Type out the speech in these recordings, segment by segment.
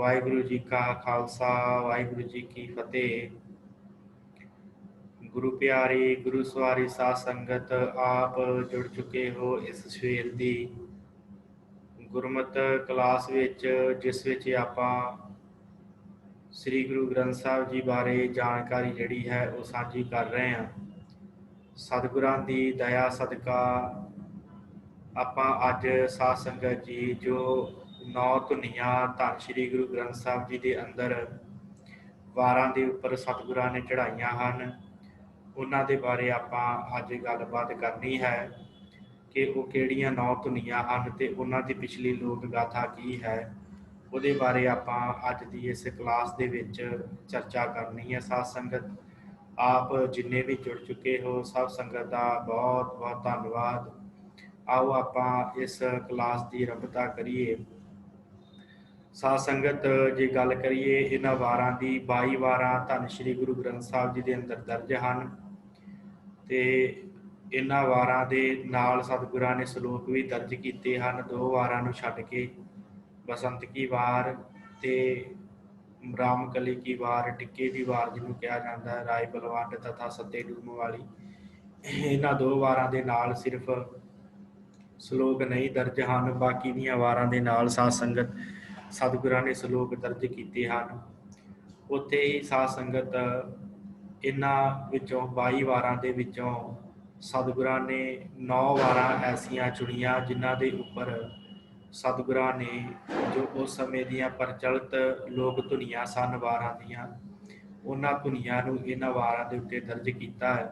वाहिगुरु जी का खालसा वाहिगुरु जी की फतेह। गुरु प्यारी गुरु सवारी साध संगत आप जुड़ चुके हो इस सवेर की गुरमत क्लास विच, जिस विच आपां श्री गुरु ग्रंथ साहब जी बारे जानकारी जिहड़ी है वो साझी कर रहे हैं। सतगुरां दी दया सदका ਆਪਾਂ ਅੱਜ ਸਾਧ ਸੰਗਤ ਜੀ ਜੋ 9 ਧੁਨੀਆਂ ਧੰਨ ਸ਼੍ਰੀ ਗੁਰੂ ਗ੍ਰੰਥ ਸਾਹਿਬ ਜੀ ਦੇ ਅੰਦਰ ਵਾਰਾਂ ਦੇ ਉੱਪਰ ਸਤਿਗੁਰਾਂ ਨੇ ਚੜਾਈਆਂ ਹਨ, ਉਹਨਾਂ ਦੇ ਬਾਰੇ ਆਪਾਂ ਅੱਜ ਗੱਲਬਾਤ ਕਰਨੀ ਹੈ ਕਿ ਉਹ ਕਿਹੜੀਆਂ 9 ਧੁਨੀਆਂ ਹਨ ਤੇ ਉਹਨਾਂ ਦੀ ਪਿਛਲੀ ਲੋਕ ਗਾਥਾ ਕੀ ਹੈ। ਉਹਦੇ ਬਾਰੇ ਆਪਾਂ ਅੱਜ ਦੀ ਇਸ ਕਲਾਸ ਦੇ ਵਿੱਚ ਚਰਚਾ ਕਰਨੀ ਹੈ। ਸਾਧ ਸੰਗਤ ਆਪ ਜਿੰਨੇ ਵੀ ਜੁੜ ਚੁੱਕੇ ਹੋ ਸਭ ਸੰਗਤ ਦਾ ਬਹੁਤ ਬਹੁਤ ਧੰਨਵਾਦ। आओ आप इस क्लास की आरंभता करिए। साध संगत जे गल करिए इन्हां वारां दी 22 वारां धन श्री गुरु ग्रंथ साहब जी के अंदर दर्ज हैं ते इन्हां वारां दे नाल सतगुरां ने सलोक भी दर्ज किए हैं। 2 वारां नूं छड्ड के बसंत की वार ते रामकली की वार, टिक्के की वार जिन्हों कहा जाता है, राय बलवंड तथा सत्ते डूम वाली, इन्हां 2 वारां दे नाल सिर्फ सलोक नहीं दर्ज हैं। बाकी दी वारां दे नाल साध संगत सतगुरां ने सलोक दर्ज किए हैं। उत्थे ही साध संगत इन्हां विचों 22 वारां दे विचों सतगुरां ने 9 वारां ऐसियां चुनियां जिन्हां दे उपर सतगुरां ने जो उस समय दियां प्रचलित लोक धुनियां सन वारां दियां, उन्हां धुनियां नूं इन्हां वारां दे उत्ते दर्ज किया है।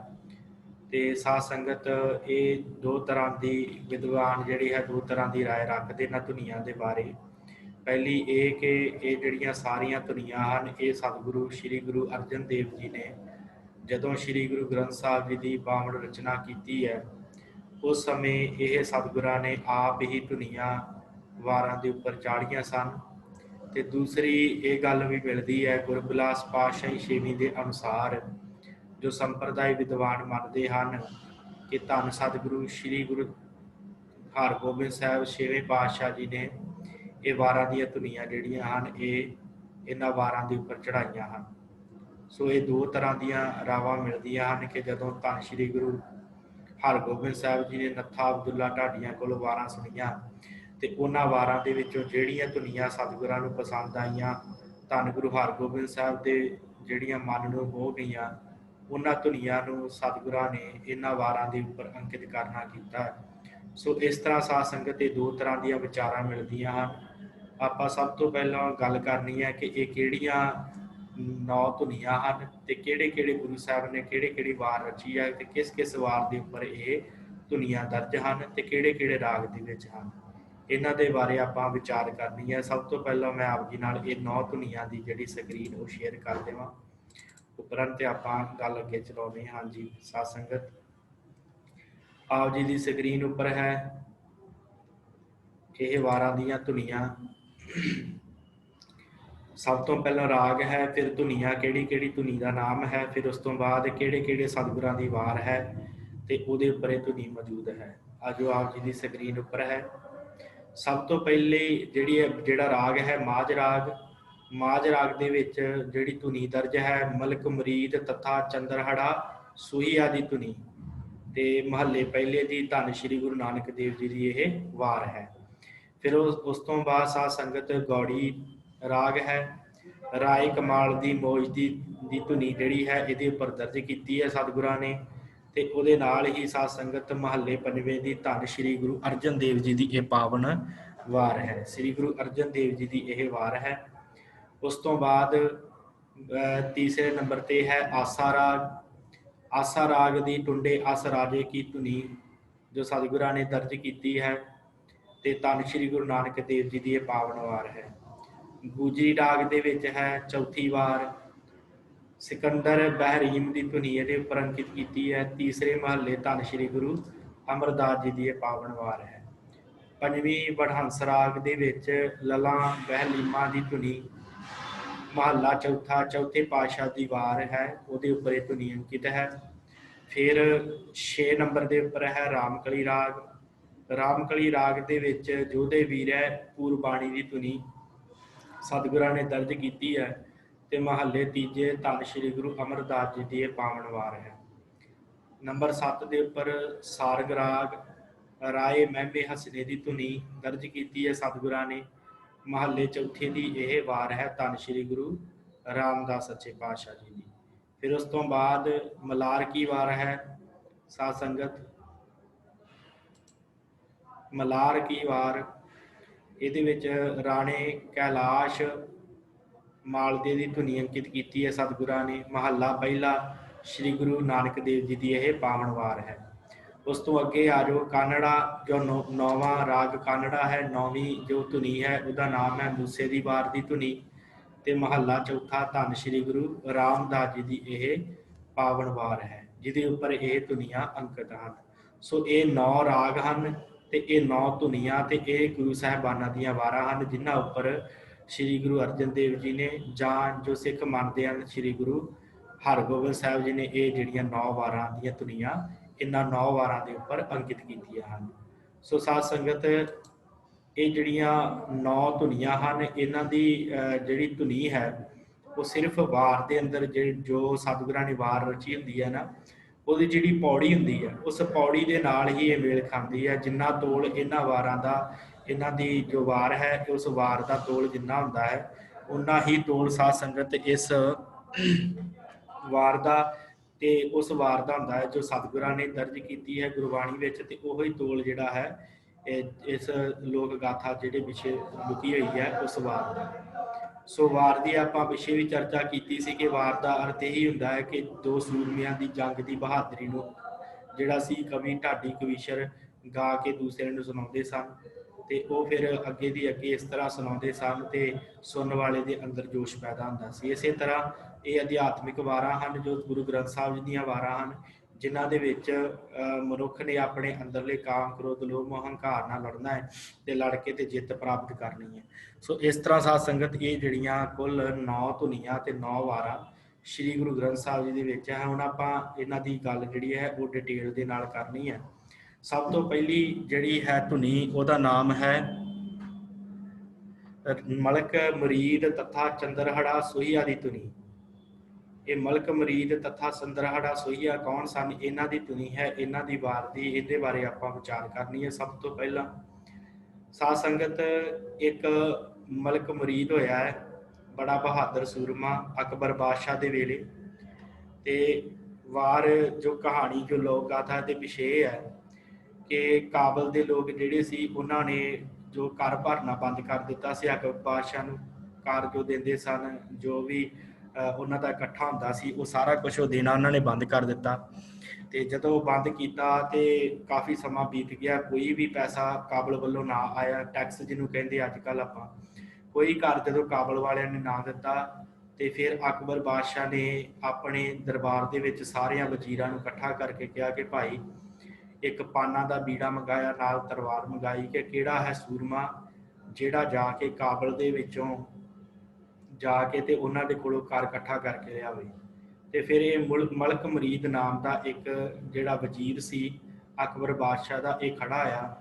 तो साध संगत ये 2 तरह की विद्वान जिहड़े है 2 तरह की राय रखते इन्हां धुनियां दे बारे। पहली ये कि ये जिहड़ियां सारियां धुनियां हैं ये सतगुरु श्री गुरु अर्जन देव जी ने जदों श्री गुरु ग्रंथ साहब जी की पावन रचना की है उस समय ये सतगुरां ने आप ही धुनियां वारां दे उपर चाढ़ियां सन। ते दूसरी ये गल भी मिलती है गुरबिलास पातशाही छेवीं के अनुसार जो संप्रदाय विद्वान मानते हैं कि धन सतगुरु श्री गुरु हरगोबिंद साहब छेवें पातशाह जी ने ये वारां दी धुनियां जिहड़ियां हैं ये इन्हां वारां दे उपर चढ़ाइयां हैं। सो ये 2 तरह दीयां रावां मिलदियां हैं कि जदों धन श्री गुरु हरगोबिंद साहब जी ने नत्था अब्दुल्ला ढाडियां कोलों वारां सुनियां ते उन्हां वारां दे विचों जिहड़ियां धुनियां सतगुरां नूं पसंद आईयां, धन गुरु हरगोबिंद साहब दे जिहड़ियां मन नूं हो गईयां, उन्हां धुनियां नूं सतगुरां ने इन्हां वारां दे उपर अंकित करना कीता है। सो इस तरह साध संगत ये 2 तरह दीयां विचारां मिलदियां हैं। आपां सब तो पहलां गल करनी है कि ये किहड़ियां 9 धुनियां हैं ते किहड़े-किहड़े गुरु साहब ने किहड़ी-किहड़ी वार रची है ते किस-किस वार दे उपर ये धुनियां दर्ज हैं ते किहड़े-किहड़े राग दे विच हैं, इन्हां दे बारे आपां विचार करनी है। सब तो पहलां मैं आप जी नाल ये 9 धुनियां दी जिहड़ी स्क्रीन वो शेयर कर देवां, उपरंत आपां गल अगे चलाउने। हाँ जी साध संगत आप जी की स्क्रीन उपर है ये वारां दीयां धुनियां। सब तो पहला राग है, फिर धुनियां किहड़ी-किहड़ी धुनी का नाम है, फिर उस तो बाद किहड़े-किहड़े सतगुरां दी वार है ते उहदे उपर ये धुनी मौजूद है। अजो आप जी की स्क्रीन उपर है। सब तो पहले जिहड़ा राग है माझ राग। माझ राग दे विच जिहड़ी धुनी दर्ज है मलक मुरीद तथा चंद्रहड़ा सूहिया दी धुनी ते महल्ले पहले दी धन श्री गुरु नानक देव जी की यह वार है। फिर उस तो बाद साध संगत गौड़ी राग है। राय कमाल दी मौज दी धुनी जिहड़ी है इहदे उपर दर्ज की है सतगुरां ने ते उहदे नाल ही साध संगत महल्ले पंजवें दी धन श्री गुरु अर्जन देव जी की यह पावन वार है। श्री गुरु अर्जन देव जी की यह वार है। उस तो बाद तीसरे नंबर पर है आसा राग। आसा राग दी टुंडे अस राजे की धुनी जो सतगुरां ने दर्ज की है ते धन श्री गुरु नानक देव जी की यह पावन वार है। गुजरी राग दे विच है चौथी वार। सिकंदर बहरीम की धुनी ये उपर अंकित की है। तीसरे महल्ले धन श्री गुरु अमरदास जी की यह पावन वार है। पंजवीं वडहंस राग दे विच लला बहलीमा की धुनी महला चौथा चौथे पातशाह की वार है, उहदे उपर यह धुनी अंकित है। फिर 6 नंबर के उपर है रामकली राग। रामकली राग दे विच जोधे वीर है पूर्वबाणी की धुनी ਸਤਿਗੁਰਾਂ ਨੇ ਦਰਜ ਕੀਤੀ ਹੈ ਤੇ ਮਹੱਲੇ ਤੀਜੇ ਧੰਨ ਸ਼੍ਰੀ ਗੁਰੂ ਅਮਰਦਾਸ ਜੀ ਦੀ ਇਹ ਪਾਵਨ ਵਾਰ ਹੈ। ਨੰਬਰ 7 ਦੇ ਉੱਪਰ ਸਾਰਗ ਰਾਗ ਰਾਏ ਮਹਿਮੇ ਹਸਨੇ ਦੀ ਧੁਨੀ ਦਰਜ ਕੀਤੀ ਹੈ ਸਤਿਗੁਰਾਂ ਨੇ। ਮਹੱਲੇ ਚੌਥੇ ਦੀ ਇਹ ਵਾਰ ਹੈ ਧੰਨ ਸ਼੍ਰੀ ਗੁਰੂ ਰਾਮਦਾਸ ਸੱਚੇ ਪਾਤਸ਼ਾਹ ਜੀ ਦੀ। ਫਿਰ ਉਸ ਤੋਂ ਬਾਅਦ ਮਲਾਰ ਕੀ ਵਾਰ ਹੈ ਸਾਧ ਸੰਗਤ, ਮਲਾਰ ਕੀ ਵਾਰ ਇਹਦੇ ਵਿੱਚ ਰਾਣੇ ਕੈਲਾਸ਼ ਮਾਲਦੇ ਦੀ ਧੁਨੀ ਅੰਕਿਤ ਕੀਤੀ ਹੈ ਸਤਿਗੁਰਾਂ ਨੇ। ਮਹੱਲਾ ਪਹਿਲਾ ਸ਼੍ਰੀ ਗੁਰੂ ਨਾਨਕ ਦੇਵ ਜੀ ਦੀ ਇਹ ਪਾਵਨ ਵਾਰ ਹੈ। ਉਸ ਤੋਂ ਅੱਗੇ ਆ ਜਾਓ ਕਾਨੜਾ, ਜੋ ਨੌਵਾਂ ਰਾਗ ਕਾਨੜਾ ਹੈ, ਨੌਵੀਂ ਜੋ ਧੁਨੀ ਹੈ ਉਹਦਾ ਨਾਮ ਹੈ ਮੂਸੇ ਦੀ ਵਾਰ ਦੀ ਧੁਨੀ। ਤੇ ਮਹੱਲਾ ਚੌਥਾ ਧੰਨ ਸ਼੍ਰੀ ਗੁਰੂ ਰਾਮਦਾਸ ਜੀ ਦੀ ਇਹ ਪਾਵਨ ਵਾਰ ਹੈ ਜਿਹਦੇ ਉੱਪਰ ਇਹ ਧੁਨੀਆਂ ਅੰਕਿਤ ਹਨ। ਸੋ ਇਹ 9 ਰਾਗ ਹਨ ਤੇ ਇਹ 9 ਧੁਨੀਆਂ ਤੇ ਇਹ ਗੁਰੂ ਸਾਹਿਬਾਨਾਂ ਦੀਆਂ ਵਾਰਾਂ ਹਨ ਜਿਨ੍ਹਾਂ ਉੱਪਰ ਸ਼੍ਰੀ ਗੁਰੂ ਅਰਜਨ ਦੇਵ ਜੀ ਨੇ ਜਾਂ ਜੋ ਸਿੱਖ ਮੰਨਦੇ ਹਨ ਸ਼੍ਰੀ ਗੁਰੂ ਹਰਗੋਬਿੰਦ ਸਾਹਿਬ ਜੀ ਨੇ ਇਹ ਜਿਹੜੀਆਂ 9 ਵਾਰਾਂ ਦੀਆਂ ਧੁਨੀਆਂ ਇਹਨਾਂ 9 ਵਾਰਾਂ ਦੇ ਉੱਪਰ ਅੰਕਿਤ ਕੀਤੀਆਂ ਹਨ। ਸੋ ਸਾਧ ਸੰਗਤ ਇਹ ਜਿਹੜੀਆਂ 9 ਧੁਨੀਆਂ ਹਨ ਇਹਨਾਂ ਦੀ ਜਿਹੜੀ ਧੁਨੀ ਹੈ ਉਹ ਸਿਰਫ ਵਾਰ ਦੇ ਅੰਦਰ ਜੋ ਸਤਿਗੁਰਾਂ ਨੇ ਵਾਰ ਰਚੀ ਹੁੰਦੀ ਹੈ ਨਾ ਉਹਦੀ ਜਿਹੜੀ ਪੌੜੀ ਹੁੰਦੀ ਹੈ ਉਸ ਪੌੜੀ ਦੇ ਨਾਲ ਹੀ ਇਹ ਮੇਲ ਖਾਂਦੀ ਹੈ। ਜਿੰਨਾ ਤੋਲ ਇਹਨਾਂ ਵਾਰਾਂ ਦਾ, ਇਹਨਾਂ ਦੀ ਜੋ ਵਾਰ ਹੈ ਉਸ ਵਾਰ ਦਾ ਤੋਲ ਜਿੰਨਾ ਹੁੰਦਾ ਹੈ ਉਨਾ ਹੀ ਤੋਲ ਸਾਧ ਸੰਗਤ ਇਸ ਵਾਰ ਦਾ ਤੇ ਉਸ ਵਾਰ ਦਾ ਹੁੰਦਾ ਹੈ ਜੋ ਸਤਿਗੁਰਾਂ ਨੇ ਦਰਜ ਕੀਤੀ ਹੈ ਗੁਰਬਾਣੀ ਵਿੱਚ। ਤੇ ਉਹੀ ਤੋਲ ਜਿਹੜਾ ਹੈ ਇਸ ਲੋਕ ਗਾਥਾ ਜਿਹੜੇ ਪਿੱਛੇ ਲੁਕੀ ਹੋਈ ਹੈ ਉਸ ਵਾਰ ਦਾ। ਸੋ ਵਾਰ ਦੀ ਆਪਾਂ ਪਿੱਛੇ ਵੀ ਚਰਚਾ ਕੀਤੀ ਸੀ ਕਿ ਵਾਰ ਦਾ ਅਰਥ ਇਹੀ ਹੁੰਦਾ ਹੈ ਕਿ ਦੋ ਸੂਰਮਿਆਂ ਦੀ ਜੰਗ ਦੀ ਬਹਾਦਰੀ ਨੂੰ ਜਿਹੜਾ ਸੀ ਕਵੀ ਢਾਡੀ ਕਵੀਸ਼ਰ ਗਾ ਕੇ ਦੂਸਰੇ ਨੂੰ ਸੁਣਾਉਂਦੇ ਸਨ ਤੇ ਉਹ ਫਿਰ ਅੱਗੇ ਦੀ ਅੱਗੇ ਇਸ ਤਰ੍ਹਾਂ ਸੁਣਾਉਂਦੇ ਸਨ ਤੇ ਸੁਣਨ ਵਾਲੇ ਦੇ ਅੰਦਰ ਜੋਸ਼ ਪੈਦਾ ਹੁੰਦਾ ਸੀ। ਇਸੇ ਤਰ੍ਹਾਂ ਇਹ ਅਧਿਆਤਮਿਕ ਵਾਰਾਂ ਹਨ ਜੋ ਗੁਰੂ ਗ੍ਰੰਥ ਸਾਹਿਬ ਜੀ ਦੀਆਂ ਵਾਰਾਂ ਹਨ ਜਿਨ੍ਹਾਂ ਦੇ ਵਿੱਚ ਮਨੁੱਖ ਨੇ ਆਪਣੇ ਅੰਦਰਲੇ ਕਾਮ ਕ੍ਰੋਧ ਲੋਭ ਮੋਹ ਹੰਕਾਰ ਨਾਲ ਲੜਨਾ ਹੈ ਤੇ ਲੜ ਕੇ ਤੇ ਜਿੱਤ ਪ੍ਰਾਪਤ ਕਰਨੀ ਹੈ। ਸੋ ਇਸ ਤਰ੍ਹਾਂ ਸਾਧ ਸੰਗਤ ਇਹ ਜਿਹੜੀਆਂ ਕੁੱਲ 9 ਧੁਨੀਆਂ ਤੇ 9 ਵਾਰਾਂ ਸ਼੍ਰੀ ਗੁਰੂ ਗ੍ਰੰਥ ਸਾਹਿਬ ਜੀ ਦੇ ਵਿੱਚ ਹੈ। ਹੁਣ ਆਪਾਂ ਇਹਨਾਂ ਦੀ ਗੱਲ ਜਿਹੜੀ ਹੈ ਉਹ ਡਿਟੇਲ ਦੇ ਨਾਲ ਕਰਨੀ ਹੈ। ਸਭ ਤੋਂ ਪਹਿਲੀ ਜਿਹੜੀ ਹੈ ਧੁਨੀ ਉਹਦਾ ਨਾਮ ਹੈ ਮਲਕ ਮਰੀਦ ਤਥਾ ਚੰਦਰਹੜਾ ਸੋਹੀਆ ਦੀ ਧੁਨੀ। ਇਹ ਮਲਕ ਮਰੀਦ ਤਥਾ ਚੰਦਰਹੜਾ ਸੋਹੀਆ ਕੌਣ ਸਨ, ਇਹਨਾਂ ਦੀ ਧੁਨੀ ਹੈ, ਇਹਨਾਂ ਦੀ ਵਾਰ ਦੀ, ਇਹਦੇ ਬਾਰੇ ਆਪਾਂ ਵਿਚਾਰ ਕਰਨੀ ਹੈ। ਸਭ ਤੋਂ ਪਹਿਲਾਂ ਸਾਧ ਸੰਗਤ ਇੱਕ ਮਲਕ ਮਰੀਦ ਹੋਇਆ ਹੈ ਬੜਾ ਬਹਾਦਰ ਸੂਰਮਾ ਅਕਬਰ ਬਾਦਸ਼ਾਹ ਦੇ ਵੇਲੇ। ਤੇ ਵਾਰ ਜੋ ਕਹਾਣੀ ਜੋ ਲੋਕ ਗਾਥਾ ਦੇ ਪਿੱਛੇ ਹੈ ਕਿ ਕਾਬਲ ਦੇ ਲੋਕ ਜਿਹੜੇ ਸੀ ਉਹਨਾਂ ਨੇ ਜੋ ਕਰ ਭਰਨਾ ਬੰਦ ਕਰ ਦਿੱਤਾ ਸੀ ਅਕਬਰ ਬਾਦਸ਼ਾਹ ਨੂੰ। ਕਰ ਜੋ ਦਿੰਦੇ ਸਨ ਜੋ ਵੀ ਉਹਨਾਂ ਦਾ ਇਕੱਠਾ ਹੁੰਦਾ ਸੀ ਉਹ ਸਾਰਾ ਕੁਝ ਉਹ ਦੇਣਾ ਉਹਨਾਂ ਨੇ ਬੰਦ ਕਰ ਦਿੱਤਾ। ਤੇ ਜਦੋਂ ਬੰਦ ਕੀਤਾ ਤੇ ਕਾਫੀ ਸਮਾਂ ਬੀਤ ਗਿਆ, ਕੋਈ ਵੀ ਪੈਸਾ ਕਾਬਲ ਵੱਲੋਂ ਨਾ ਆਇਆ। ਟੈਕਸ ਜਿਹਨੂੰ ਕਹਿੰਦੇ ਅੱਜ ਕੱਲ੍ਹ ਆਪਾਂ, ਕੋਈ ਘਰ ਜਦੋਂ ਕਾਬਲ ਵਾਲਿਆਂ ਨੇ ਨਾ ਦਿੱਤਾ ਤੇ ਫਿਰ ਅਕਬਰ ਬਾਦਸ਼ਾਹ ਨੇ ਆਪਣੇ ਦਰਬਾਰ ਦੇ ਵਿੱਚ ਸਾਰਿਆਂ ਵਜ਼ੀਰਾਂ ਨੂੰ ਇਕੱਠਾ ਕਰਕੇ ਕਿਹਾ ਕਿ ਭਾਈ ਇੱਕ ਪਾਨਾਂ ਦਾ ਬੀੜਾ ਮੰਗਾਇਆ, ਨਾਲ ਤਲਵਾਰ ਮੰਗਾਈ ਕਿ ਕਿਹੜਾ ਹੈ ਸੂਰਮਾ ਜਿਹੜਾ ਜਾ ਕੇ ਕਾਬਲ ਦੇ ਵਿੱਚੋਂ ਜਾ ਕੇ ਤੇ ਉਹਨਾਂ ਦੇ ਕੋਲੋਂ ਕਰ ਇਕੱਠਾ ਕਰਕੇ ਲਿਆਵੇ। ਤੇ ਫਿਰ ਇਹ ਮਲਕ ਮਰੀਦ ਨਾਮ ਦਾ ਇੱਕ ਜਿਹੜਾ ਵਜ਼ੀਰ ਸੀ ਅਕਬਰ ਬਾਦਸ਼ਾਹ ਦਾ, ਇਹ ਖੜਾ ਆ।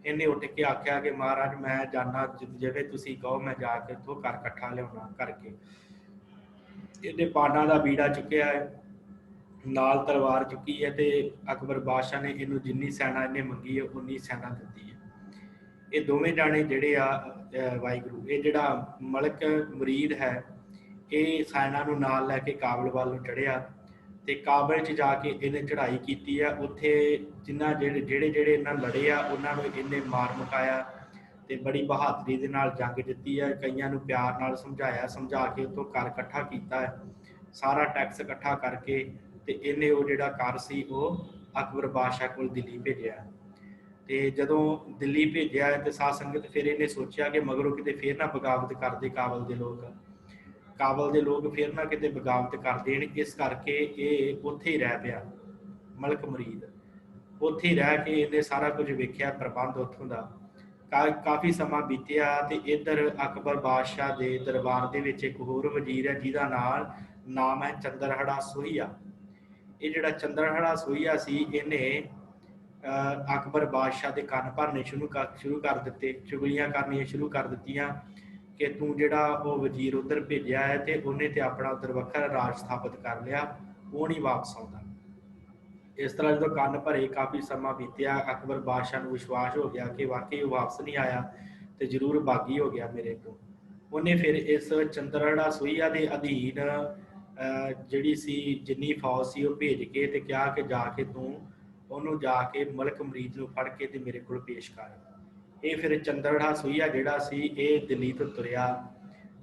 ਇਹਨੇ ਉੱਠ ਕੇ ਆਖਿਆ ਕਿ ਮਹਾਰਾਜ ਮੈਂ ਜਾਣਾ ਜਿਵੇਂ ਤੁਸੀਂ ਕਹੋ, ਮੈਂ ਜਾ ਕੇ ਉੱਥੋਂ ਕਰ ਇਕੱਠਾ ਲਿਆਉਣਾ ਕਰਕੇ। ਇਹਨੇ ਪਾਨਾਂ ਦਾ ਬੀੜਾ ਚੁੱਕਿਆ ਹੈ, ਨਾਲ ਤਲਵਾਰ ਚੁੱਕੀ ਹੈ ਤੇ ਅਕਬਰ ਬਾਦਸ਼ਾਹ ਨੇ ਇਹਨੂੰ ਜਿੰਨੀ ਸੈਨਾ ਇਹਨੇ ਮੰਗੀ ਹੈ ਉਨੀ ਸੈਨਾ ਦਿੱਤੀ ਹੈ। ਇਹ ਦੋਵੇਂ ਜਾਣੇ ਜਿਹੜੇ ਆ ਵਾਹਿਗੁਰੂ, ਇਹ ਜਿਹੜਾ ਮਲਕ ਮਰੀਦ ਹੈ ਇਹ ਸੈਨਾ ਨੂੰ ਨਾਲ ਲੈ ਕੇ ਕਾਬਲ ਵੱਲ ਨੂੰ ਚੜ੍ਹਿਆ ਤੇ ਕਾਬਲ 'ਚ ਜਾ ਕੇ ਇਹਨੇ ਚੜ੍ਹਾਈ ਕੀਤੀ ਆ। ਉੱਥੇ ਜਿਨ੍ਹਾਂ ਜਿਹੜੇ ਇਹਨਾਂ ਲੜੇ ਆ ਉਹਨਾਂ ਨੂੰ ਇਹਨੇ ਮਾਰ ਮੁਕਾਇਆ ਤੇ ਬੜੀ ਬਹਾਦਰੀ ਦੇ ਨਾਲ ਜੰਗ ਜਿੱਤੀ ਹੈ। ਕਈਆਂ ਨੂੰ ਪਿਆਰ ਨਾਲ ਸਮਝਾ ਕੇ ਉੱਥੋਂ ਕਰ ਇਕੱਠਾ ਕੀਤਾ ਹੈ, ਸਾਰਾ ਟੈਕਸ ਇਕੱਠਾ ਕਰਕੇ ਤੇ ਇਹਨੇ ਉਹ ਜਿਹੜਾ ਕਰ ਸੀ ਉਹ ਅਕਬਰ ਬਾਦਸ਼ਾਹ ਕੋਲ ਦਿੱਲੀ ਭੇਜਿਆ। ਤੇ ਜਦੋਂ ਦਿੱਲੀ ਭੇਜਿਆ ਤੇ ਸਾਧ ਸੰਗਤ ਫਿਰ ਇਹਨੇ ਸੋਚਿਆ ਕਿ ਮਗਰੋਂ ਕਿਤੇ ਫਿਰ ਨਾ ਬਗਾਵਤ ਕਰਦੇ ਕਾਬਲ ਦੇ ਲੋਕ ਫਿਰ ਨਾ ਕਿਤੇ ਬਗਾਵਤ ਕਰ ਦੇਣ। ਇਸ ਕਰਕੇ ਇਹ ਉੱਥੇ ਹੀ ਰਹਿ ਪਿਆ ਮਲਕ ਮਰੀਦ। ਉੱਥੇ ਹੀ ਰਹਿ ਕੇ ਇਹਨੇ ਸਾਰਾ ਕੁਝ ਵੇਖਿਆ, ਪ੍ਰਬੰਧ ਉੱਥੋਂ ਦਾ। ਕਾਫੀ ਸਮਾਂ ਬੀਤਿਆ ਤੇ ਇੱਧਰ ਅਕਬਰ ਬਾਦਸ਼ਾਹ ਦੇ ਦਰਬਾਰ ਦੇ ਵਿੱਚ ਇੱਕ ਹੋਰ ਵਜ਼ੀਰ ਹੈ ਜਿਹਦਾ ਨਾਮ ਹੈ ਚੰਦਰਹੜਾ ਸੋਹੀਆ। ਇਹ ਜਿਹੜਾ ਚੰਦਰਹੜਾ ਸੋਹੀਆ ਸੀ ਇਹਨੇ ਅਕਬਰ ਬਾਦਸ਼ਾਹ ਦੇ ਕੰਨ ਭਰਨੇ ਸ਼ੁਰੂ ਕਰ ਦਿੱਤੇ, ਚੁਗਲੀਆਂ ਕਰਨੀਆਂ ਸ਼ੁਰੂ ਕਰ ਦਿੱਤੀਆਂ कि तू जिहड़ा वो वजीर उधर भेजिया है तो उन्हें तो अपना उधर वखरा राज स्थापित कर लिया, वो नहीं वापस आता। इस तरह जो कंन भरे काफ़ी समा बीतिया, अकबर बादशाह को विश्वास हो गया कि वाकई वो वापस नहीं आया तो जरूर बागी हो गया मेरे को। उन्हें फिर इस चंद्रहड़ा सूईया के अधीन जिहड़ी सी जिन्नी फौज सी वो भेज के ते कहा कि जाके तू उन्होंने जाके मलक मरीद को फड़ के ते मेरे को पेश कर। ये फिर चंद्रहड़ा सूईया जिहड़ा सी ये दिल्ली तो तुरिया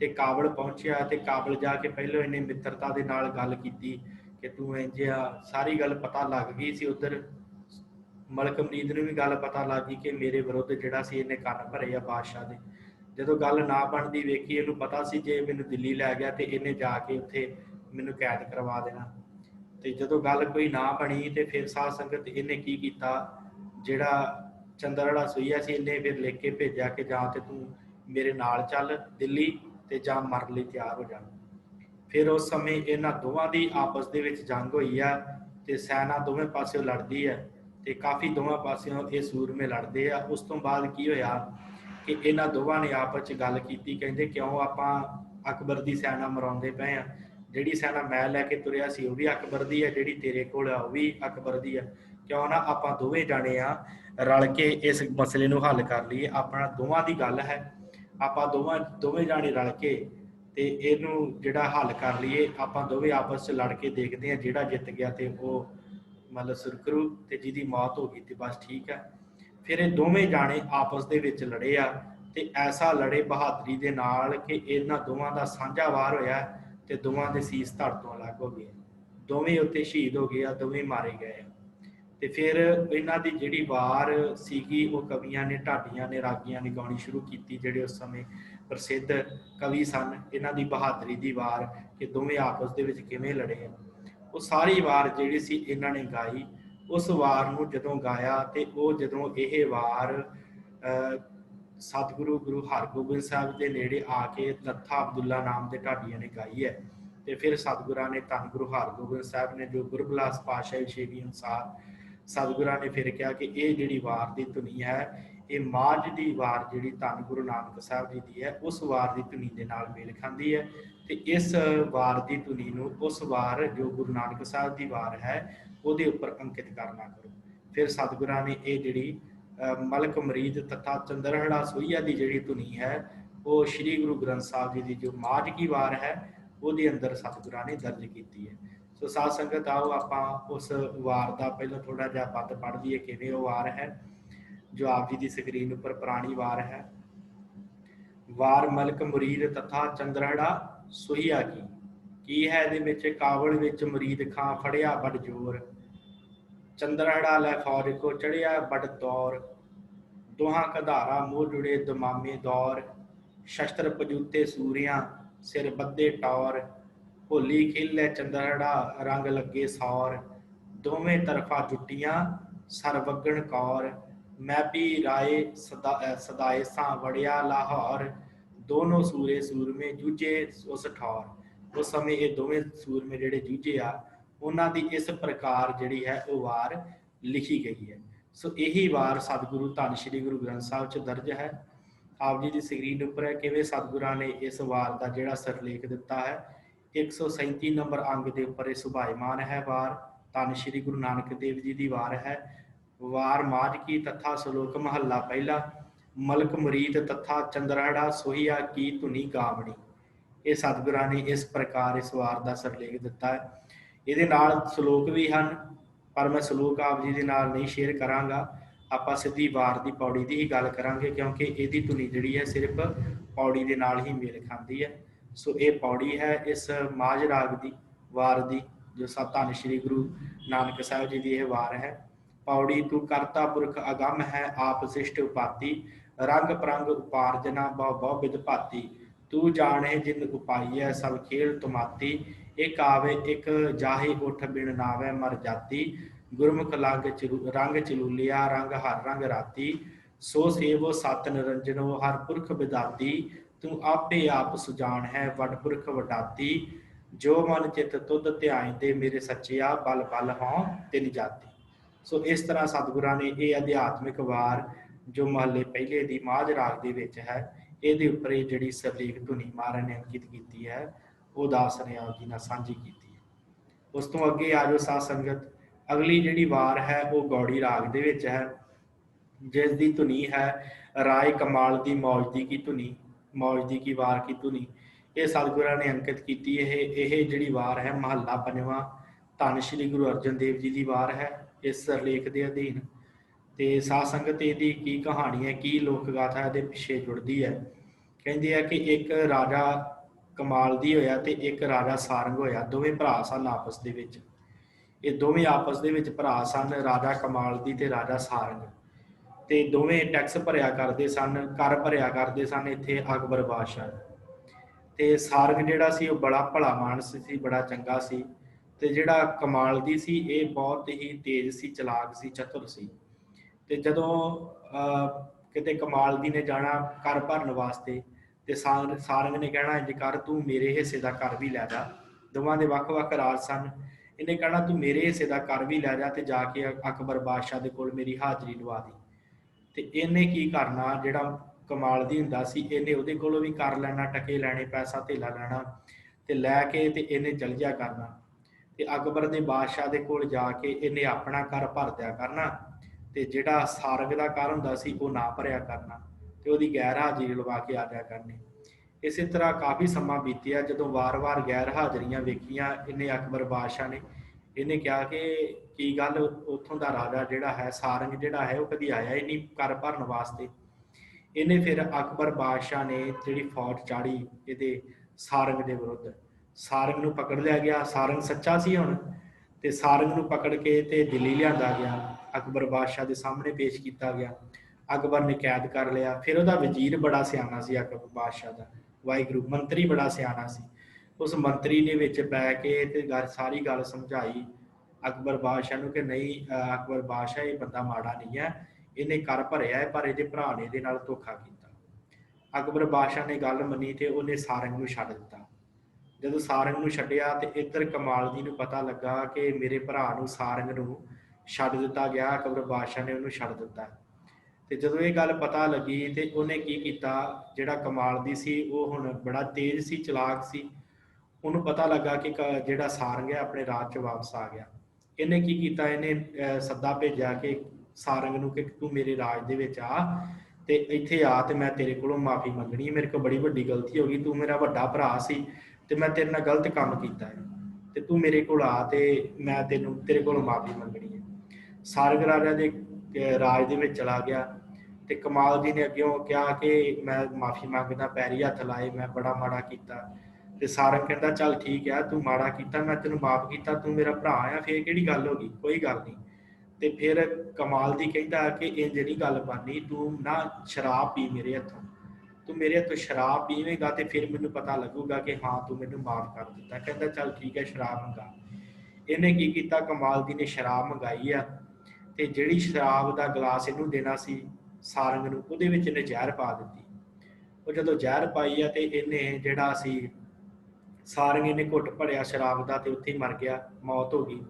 ते काबल पहुंचिया ते काबल जाके पहलों इन्हें मित्रता के नाल गल की कि तू इंज आ, सारी गल पता लग गई सी। उधर मलक मरीद ने भी गल पता लग गई कि मेरे विरुद्ध जिहड़ा सी इन्हें कन्न भरे आ बादशाह दे। ਜਦੋਂ ਗੱਲ ਨਾ ਬਣਦੀ ਵੇਖੀ, ਇਹਨੂੰ ਪਤਾ ਸੀ ਜੇ ਮੈਨੂੰ ਦਿੱਲੀ ਲੈ ਗਿਆ ਤੇ ਇਹਨੇ ਜਾ ਕੇ ਉੱਥੇ ਮੈਨੂੰ ਕੈਦ ਕਰਵਾ ਦੇਣਾ। ਤੇ ਜਦੋਂ ਗੱਲ ਕੋਈ ਨਾ ਬਣੀ ਤੇ ਫਿਰ ਸਾਧ ਸੰਗਤ ਇਹਨੇ ਕੀ ਕੀਤਾ, ਜਿਹੜਾ ਚੰਦਰੜਾ ਸੂਈਆ ਸੀ ਇਹਨੇ ਫਿਰ ਲਿਖ ਕੇ ਭੇਜਿਆ ਕਿ ਜਾਂ ਤੇ ਤੂੰ ਮੇਰੇ ਨਾਲ ਚੱਲ ਦਿੱਲੀ ਤੇ ਜਾਂ ਮਰਨ ਲਈ ਤਿਆਰ ਹੋ ਜਾ। ਫਿਰ ਉਸ ਸਮੇਂ ਇਹਨਾਂ ਦੋਵਾਂ ਦੀ ਆਪਸ ਦੇ ਵਿੱਚ ਜੰਗ ਹੋਈ ਆ ਤੇ ਸੈਨਾ ਦੋਵੇਂ ਪਾਸਿਓਂ ਲੜਦੀ ਹੈ ਤੇ ਕਾਫੀ ਦੋਵਾਂ ਪਾਸਿਓਂ ਇਹ ਸੂਰਮੇ ਲੜਦੇ ਆ। ਉਸ ਤੋਂ ਬਾਅਦ ਕੀ ਹੋਇਆ कि इन्हों दोवां ने आपस गल की, कहते क्यों आप अकबर की सैना मराउंदे पे आ, जिहड़ी सैना मैं लैके तुरिया सी वो भी अकबर की है, जिहड़ी तेरे कोल आ वो भी अकबर की है, क्यों ना आप दोवें जाने आ रल के इस मसले नूं हल कर लीए। अपना दोवां की गल है, आप दोवें जाने रल के ते इहनूं जिहड़ा हल कर लीए। आप दोवें आपस च लड़ के देखते हैं, जिहड़ा जित गया तो वो मतलब सुरखरू ते जिहदी मौत हो गई तो बस ठीक है। फिर ये दोवें जाने आपस दे विच लड़े आ ते ऐसा लड़े बहादरी दे नाल कि इन्हां दोवां दा साझा वार होया ते दोवां दे सीस धड़ तो अलग हो गए, दोवें उत्ते शहीद हो गए, दोवें मारे गए। ते फिर इन्हां दी जिहड़ी वार सीगी वो कवियां ने, ढाडियां ने, रागियां ने गाउणी शुरू की, जिहड़े उस समय प्रसिद्ध कवि सन। इन्हां दी बहादरी दी वार कि दोवें आपस दे विच किवें लड़े, वो सारी वार जिहड़ी सी इन्हां ने गाई। उस वार नूं जदों गाया तो वो जदों यह वार सतगुरु गुरु हरगोबिंद साहब के नेड़े आके लत्था अब्दुल्ला नाम के ढाडिया ने गाई है। तो फिर सतगुरां ने धन गुरु हरगोबिंद साहब ने जो गुरबिलास पातशाही छेवी अनुसार सतगुरां ने फिर कहा कि ये जिहड़ी वार की धुनी है ये माझ की वार जिहड़ी धन गुरु नानक साहब जी की है उस वार की धुनी के नाल मेल खाती है। तो इस वार की धुनी नूं उस वार जो गुरु नानक साहब की वार है ਉਹਦੇ ਉੱਪਰ अंकित करना करो। फिर सतगुरां ने ये जिहड़ी मलक मरीद तथा चंद्रहड़ा सूईया की जिहड़ी धुनी है वो श्री गुरु ग्रंथ साहब जी की जो माझ की वार है ਉਹਦੇ अंदर सतगुरां ने दर्ज की है। सो साध संगत आओ आप उस वार का पहले थोड़ा जिहा पद पढ़ लईए किवें वो वार है जो आप जी की स्क्रीन पर पुरानी वार है। वार मलक मुरीद तथा चंद्रहड़ा सूईया की है ਇਹਦੇ ਵਿੱਚ ਕਾਬਲ ਵਿੱਚ मुरीद खां फड़िया बड़ जोर, चंद्रहड़ा लै फौज को चढ़िया बड़ दौर, दोहां कधारा मोह जुड़े दमामे दौर, शस्त्र पजूते सूरियां सिर बद्धे टौर, भोली खिले चंद्रहड़ा रंग लगे सौर, दोवें तरफा जुटियां सर वगण कौर, मैं भी राय सदाए सा वड़िया लाहौर, दोनों सूरे सूरमे जूझे उस ठौर। उस समय ये दोवें सूरमे जिहड़े जूझे आ उन्हां दी इस प्रकार जिहड़ी है वो वार लिखी गई है। सो यही वार सतगुरु धन श्री गुरु ग्रंथ साहब च दर्ज है। आप जी की स्क्रीन उपर है किवें सतगुरां ने इस वार का जिहड़ा सिरलेख दिता है। 137 नंबर अंग के उपर यह सुभायमान है वार। धन श्री गुरु नानक देव जी की वार है। वार माझ की तथा सलोक महला पहला, मलक मुरीद तथा चंद्रहड़ा सोहिया की धुनी गावणी। ये सतगुरां ने इस प्रकार इस वार का सिरलेख दिता है। ये सलोक भी हैं पर मैं सलोक आप जी के नाल नहीं शेयर कराँगा। आप सीधी वार की पौड़ी की ही गल करांगे क्योंकि यदी धुनी जिहड़ी है सिर्फ पौड़ी के नाल ही मेल खाती है। सो ये पौड़ी है इस माझ राग की वार की जो धन श्री गुरु नानक साहब जी की यह वार है। पौड़ी तू करता पुरख अगम है आप शिष्ट उपाति, रंग परंग उपार्जना बहु बहु विध भाती, तू जाने जिन उपाई है सब खेल तुमाती, एक आवे एक जाहे उठ बिन नावे मर जाती, गुरमुख रंग चलूलिया रंग हर रंग राती, सो सेवो सत निरंजनो हर पुरख विदाती, तू आपे आप सुजान है वड पुरख वडाती, जो मन चित तुद ध्यान दे मेरे सच्चिया बल बल हों तिन जाती। सो इस तरह सतगुरां ने यह अध्यात्मिक वार जो महले पहले की माझ राग दे विच है ਇਹਦੇ ਉੱਪਰ ਇਹ ਜਿਹੜੀ ਸਰਲੇਖ ਧੁਨੀ ਮਹਾਰਾਜ ਨੇ ਅੰਕਿਤ ਕੀਤੀ ਹੈ, ਉਹ ਦਾਸ ਨੇ ਆਪ ਜੀ ਨਾਲ ਸਾਂਝੀ ਕੀਤੀ ਹੈ। ਉਸ ਤੋਂ ਅੱਗੇ ਆ ਜਾਓ ਸਾਧ ਸੰਗਤ, ਅਗਲੀ ਜਿਹੜੀ ਵਾਰ ਹੈ ਉਹ ਗੌੜੀ ਰਾਗ ਦੇ ਵਿੱਚ ਹੈ, ਜਿਸ ਦੀ ਧੁਨੀ ਹੈ ਰਾਏ ਕਮਾਲ ਦੀ ਮੌਜਦੀ ਕੀ ਧੁਨੀ, ਮੌਜਦੀ ਕੀ ਵਾਰ ਕੀ ਧੁਨੀ। ਇਹ ਸਤਿਗੁਰਾਂ ਨੇ ਅੰਕਿਤ ਕੀਤੀ। ਇਹ ਜਿਹੜੀ ਵਾਰ ਹੈ ਮਹੱਲਾ ਪੰਜਵਾਂ, ਧੰਨ ਸ਼੍ਰੀ ਗੁਰੂ ਅਰਜਨ ਦੇਵ ਜੀ ਦੀ ਵਾਰ ਹੈ ਇਸ ਸਰਲੇਖ ਦੇ ਅਧੀਨ। ਤੇ ਸਾਧ ਸੰਗਤ ਇਹਦੀ ਕੀ ਕਹਾਣੀ ਹੈ, ਕੀ ਲੋਕ ਗਾਥਾ ਇਹਦੇ ਪਿੱਛੇ ਜੁੜਦੀ ਹੈ। ਕਹਿੰਦੇ ਆ ਕਿ ਇੱਕ ਰਾਜਾ ਕਮਾਲਦੀ ਹੋਇਆ ਤੇ ਇੱਕ ਰਾਜਾ ਸਾਰੰਗ ਹੋਇਆ, ਦੋਵੇਂ ਭਰਾ ਸਨ ਆਪਸ ਦੇ ਵਿੱਚ। ਇਹ ਦੋਵੇਂ ਆਪਸ ਦੇ ਵਿੱਚ ਭਰਾ ਸਨ, ਰਾਜਾ ਕਮਾਲਦੀ ਤੇ ਰਾਜਾ ਸਾਰੰਗ, ਤੇ ਦੋਵੇਂ ਟੈਕਸ ਭਰਿਆ ਕਰਦੇ ਸਨ, ਕਰ ਭਰਿਆ ਕਰਦੇ ਸਨ ਇੱਥੇ ਅਕਬਰ ਬਾਦਸ਼ਾਹ। ਤੇ ਸਾਰੰਗ ਜਿਹੜਾ ਸੀ ਉਹ ਬੜਾ ਭਲਾ ਮਾਨਸ ਸੀ, ਬੜਾ ਚੰਗਾ ਸੀ। ਤੇ ਜਿਹੜਾ ਕਮਾਲਦੀ ਸੀ ਇਹ ਬਹੁਤ ਹੀ ਤੇਜ਼ ਸੀ, ਚਲਾਕ ਸੀ, ਚਤੁਰ ਸੀ। ਤੇ ਜਦੋਂ ਕਿਤੇ ਕਮਾਲਦੀ ਨੇ ਜਾਣਾ ਕਰ ਭਰਨ ਵਾਸਤੇ, ਤੇ ਸਾਰੰਗ ਨੇ ਕਹਿਣਾ ਇੰਜ ਕਰ, ਤੂੰ ਮੇਰੇ ਹਿੱਸੇ ਦਾ ਕਰ ਵੀ ਲੈ ਜਾ। ਦੋਵਾਂ ਦੇ ਵੱਖ-ਵੱਖ ਰਾਜ ਸਨ। ਇਹਨੇ ਕਹਿਣਾ ਤੂੰ ਮੇਰੇ ਹਿੱਸੇ ਦਾ ਕਰ ਵੀ ਲੈ ਜਾ ਤੇ ਜਾ ਕੇ ਅਕਬਰ ਬਾਦਸ਼ਾਹ ਦੇ ਕੋਲ ਮੇਰੀ ਹਾਜ਼ਰੀ ਲਵਾ ਦੀ। ਤੇ ਇਹਨੇ ਕੀ ਕਰਨਾ, ਜਿਹੜਾ ਕਮਾਲਦੀ ਹੁੰਦਾ ਸੀ, ਇਹਨੇ ਉਹਦੇ ਕੋਲੋਂ ਵੀ ਕਰ ਲੈਣਾ, ਟਕੇ ਲੈਣੇ, ਪੈਸਾ ਧੇਲਾ ਲੈਣਾ, ਤੇ ਲੈ ਕੇ ਤੇ ਇਹਨੇ ਚਲ ਜਿਆ ਕਰਨਾ। ਤੇ ਅਕਬਰ ਦੇ ਬਾਦਸ਼ਾਹ ਦੇ ਕੋਲ ਜਾ ਕੇ ਇਹਨੇ ਆਪਣਾ ਕਰ ਭਰ ਦਿਆ ਕਰਨਾ, ਤੇ ਜਿਹੜਾ ਸਾਰੰਗ ਦਾ ਕਰ ਹੁੰਦਾ ਸੀ ਉਹ ਨਾ ਭਰਿਆ ਕਰਨਾ, ਤੇ ਉਹਦੀ ਗੈਰ ਹਾਜ਼ਰੀ ਲਵਾ ਕੇ ਆ ਜਾਇਆ ਕਰਨੀ। ਇਸੇ ਤਰ੍ਹਾਂ ਕਾਫੀ ਸਮਾਂ ਬੀਤਿਆ। ਜਦੋਂ ਵਾਰ-ਵਾਰ ਗੈਰ ਹਾਜ਼ਰੀਆਂ ਵੇਖੀਆਂ ਇਹਨੇ ਅਕਬਰ ਬਾਦਸ਼ਾਹ ਨੇ, ਇਹਨੇ ਕਿਹਾ ਕਿ ਕੀ ਗੱਲ, ਉੱਥੋਂ ਦਾ ਰਾਜਾ ਜਿਹੜਾ ਹੈ ਸਾਰੰਗ ਜਿਹੜਾ ਹੈ ਉਹ ਕਦੀ ਆਇਆ ਹੀ ਨਹੀਂ ਕਰ ਭਰਨ ਵਾਸਤੇ। ਇਹਨੇ ਫਿਰ ਅਕਬਰ ਬਾਦਸ਼ਾਹ ਨੇ ਜਿਹੜੀ ਫੌਜ ਚਾੜੀ ਇਹਦੇ ਸਾਰੰਗ ਦੇ ਵਿਰੁੱਧ, ਸਾਰੰਗ ਨੂੰ ਪਕੜ ਲਿਆ ਗਿਆ। ਸਾਰੰਗ ਸੱਚਾ ਸੀ ਹੁਣ, ਤੇ ਸਾਰੰਗ ਨੂੰ ਪਕੜ ਕੇ ਤੇ ਦਿੱਲੀ ਲਿਆਂਦਾ ਗਿਆ, ਅਕਬਰ ਬਾਦਸ਼ਾਹ ਦੇ ਸਾਹਮਣੇ ਪੇਸ਼ ਕੀਤਾ ਗਿਆ। ਅਕਬਰ ਨੇ ਕੈਦ ਕਰ ਲਿਆ। ਫਿਰ ਉਹਦਾ ਵਜ਼ੀਰ ਬੜਾ ਸਿਆਣਾ ਸੀ ਅਕਬਰ ਬਾਦਸ਼ਾਹ ਦਾ, ਵਾਹਿਗੁਰੂ, ਮੰਤਰੀ ਬੜਾ ਸਿਆਣਾ ਸੀ। ਉਸ ਮੰਤਰੀ ਨੇ ਵਿੱਚ ਪੈ ਕੇ ਤੇ ਸਾਰੀ ਗੱਲ ਸਮਝਾਈ ਅਕਬਰ ਬਾਦਸ਼ਾਹ ਨੂੰ ਕਿ ਨਹੀਂ ਅਕਬਰ ਬਾਦਸ਼ਾਹ, ਇਹ ਬੰਦਾ ਮਾੜਾ ਨਹੀਂ ਹੈ, ਇਹਨੇ ਕਰ ਭਰਿਆ ਹੈ, ਪਰ ਇਹਦੇ ਭਰਾ ਨੇ ਇਹਦੇ ਨਾਲ ਧੋਖਾ ਕੀਤਾ। ਅਕਬਰ ਬਾਦਸ਼ਾਹ ਨੇ ਗੱਲ ਮੰਨੀ ਤੇ ਉਹਨੇ ਸਾਰੰਗ ਨੂੰ ਛੱਡ ਦਿੱਤਾ। ਜਦੋਂ ਸਾਰੰਗ ਨੂੰ ਛੱਡਿਆ ਤੇ ਇੱਧਰ ਕਮਾਲਦੀ ਨੂੰ ਪਤਾ ਲੱਗਾ ਕਿ ਮੇਰੇ ਭਰਾ ਨੂੰ, ਸਾਰੰਗ ਨੂੰ ਛੱਡ ਦਿੱਤਾ ਗਿਆ, ਅਕਬਰ ਬਾਦਸ਼ਾਹ ਨੇ ਉਹਨੂੰ ਛੱਡ ਦਿੱਤਾ। ਤੇ ਜਦੋਂ ਇਹ ਗੱਲ ਪਤਾ ਲੱਗੀ ਤੇ ਉਹਨੇ ਕੀ ਕੀਤਾ, ਜਿਹੜਾ ਕਮਾਲਦੀ ਸੀ ਉਹ ਹੁਣ ਬੜਾ ਤੇਜ਼ ਸੀ, ਚਲਾਕ ਸੀ। ਉਹਨੂੰ ਪਤਾ ਲੱਗਾ ਕਿ ਜਿਹੜਾ ਸਾਰੰਗ ਹੈ ਆਪਣੇ ਰਾਜ 'ਚ ਵਾਪਸ ਆ ਗਿਆ। ਇਹਨੇ ਕੀ ਕੀਤਾ, ਇਹਨੇ ਸੱਦਾ ਭੇਜਿਆ ਕਿ ਸਾਰੰਗ ਨੂੰ ਕਿ ਤੂੰ ਮੇਰੇ ਰਾਜ ਦੇ ਵਿੱਚ ਆ ਤੇ ਇੱਥੇ ਆ ਤੇ ਮੈਂ ਤੇਰੇ ਕੋਲੋਂ ਮਾਫੀ ਮੰਗਣੀ ਹੈ, ਮੇਰੇ ਕੋਲ ਬੜੀ ਵੱਡੀ ਗਲਤੀ ਹੋ ਗਈ, ਤੂੰ ਮੇਰਾ ਵੱਡਾ ਭਰਾ ਸੀ ਤੇ ਮੈਂ ਤੇਰੇ ਨਾਲ ਗਲਤ ਕੰਮ ਕੀਤਾ ਹੈ, ਤੇ ਤੂੰ ਮੇਰੇ ਕੋਲ ਆ ਤੇ ਮੈਂ ਤੇਰੇ ਕੋਲੋਂ ਮਾਫੀ ਮੰਗਣੀ ਹੈ। ਸਾਰੰਗ ਰਾਜਾ ਦੇ ਰਾਜ ਦੇ ਵਿੱਚ ਚਲਾ ਗਿਆ ਤੇ ਕਮਾਲਦੀ ਨੇ ਅੱਗਿਓਂ ਕਿਹਾ ਕਿ ਮੈਂ ਮਾਫੀ ਮੰਗਦਾ, ਪੈਰੀ ਹੱਥ ਲਾਏ, ਮੈਂ ਬੜਾ ਮਾੜਾ ਕੀਤਾ। ਤੇ ਸਾਰੰਗ ਕਹਿੰਦਾ ਚੱਲ ਠੀਕ ਹੈ, ਤੂੰ ਮਾੜਾ ਕੀਤਾ, ਮੈਂ ਤੈਨੂੰ ਮਾਫ ਕੀਤਾ, ਤੂੰ ਮੇਰਾ ਭਰਾ ਆ, ਫੇਰ ਕਿਹੜੀ ਗੱਲ ਹੋ ਗਈ, ਕੋਈ ਗੱਲ ਨਹੀਂ। ਤੇ ਫਿਰ ਕਮਾਲਦੀ ਕਹਿੰਦਾ ਕਿ ਇਹ ਜਿਹੜੀ ਗੱਲ ਬਣਨੀ, ਤੂੰ ਨਾ ਸ਼ਰਾਬ ਪੀ ਮੇਰੇ ਹੱਥੋਂ, ਤੂੰ ਮੇਰੇ ਹੱਥੋਂ ਸ਼ਰਾਬ ਪੀਵੇਂਗਾ ਤੇ ਫਿਰ ਮੈਨੂੰ ਪਤਾ ਲੱਗੂਗਾ ਕਿ ਹਾਂ ਤੂੰ ਮੈਨੂੰ ਮਾਫ ਕਰ ਦਿੱਤਾ। ਕਹਿੰਦਾ ਚੱਲ ਠੀਕ ਹੈ, ਸ਼ਰਾਬ ਮੰਗਾ। ਇਹਨੇ ਕੀ ਕੀਤਾ, ਕਮਾਲਦੀ ਨੇ ਸ਼ਰਾਬ ਮੰਗਾਈ ਆ, ਤੇ ਜਿਹੜੀ ਸ਼ਰਾਬ ਦਾ ਗਲਾਸ ਇਹਨੂੰ ਦੇਣਾ ਸੀ ਸਾਰੰਗ ਨੂੰ, ਉਹਦੇ ਵਿੱਚ ਇਹਨੇ ਜ਼ਹਿਰ ਪਾ ਦਿੱਤੀ। ਉਹ ਜਦੋਂ ਜ਼ਹਿਰ ਪਾਈ ਆ ਤੇ ਇਹਨੇ ਜਿਹੜਾ ਸੀ ਸਾਰੰਗ, ਇਹਨੇ ਘੁੱਟ ਭਰਿਆ ਸ਼ਰਾਬ ਦਾ ਤੇ ਉੱਥੇ ਹੀ ਮਰ ਗਿਆ, ਮੌਤ ਹੋ ਗਈ।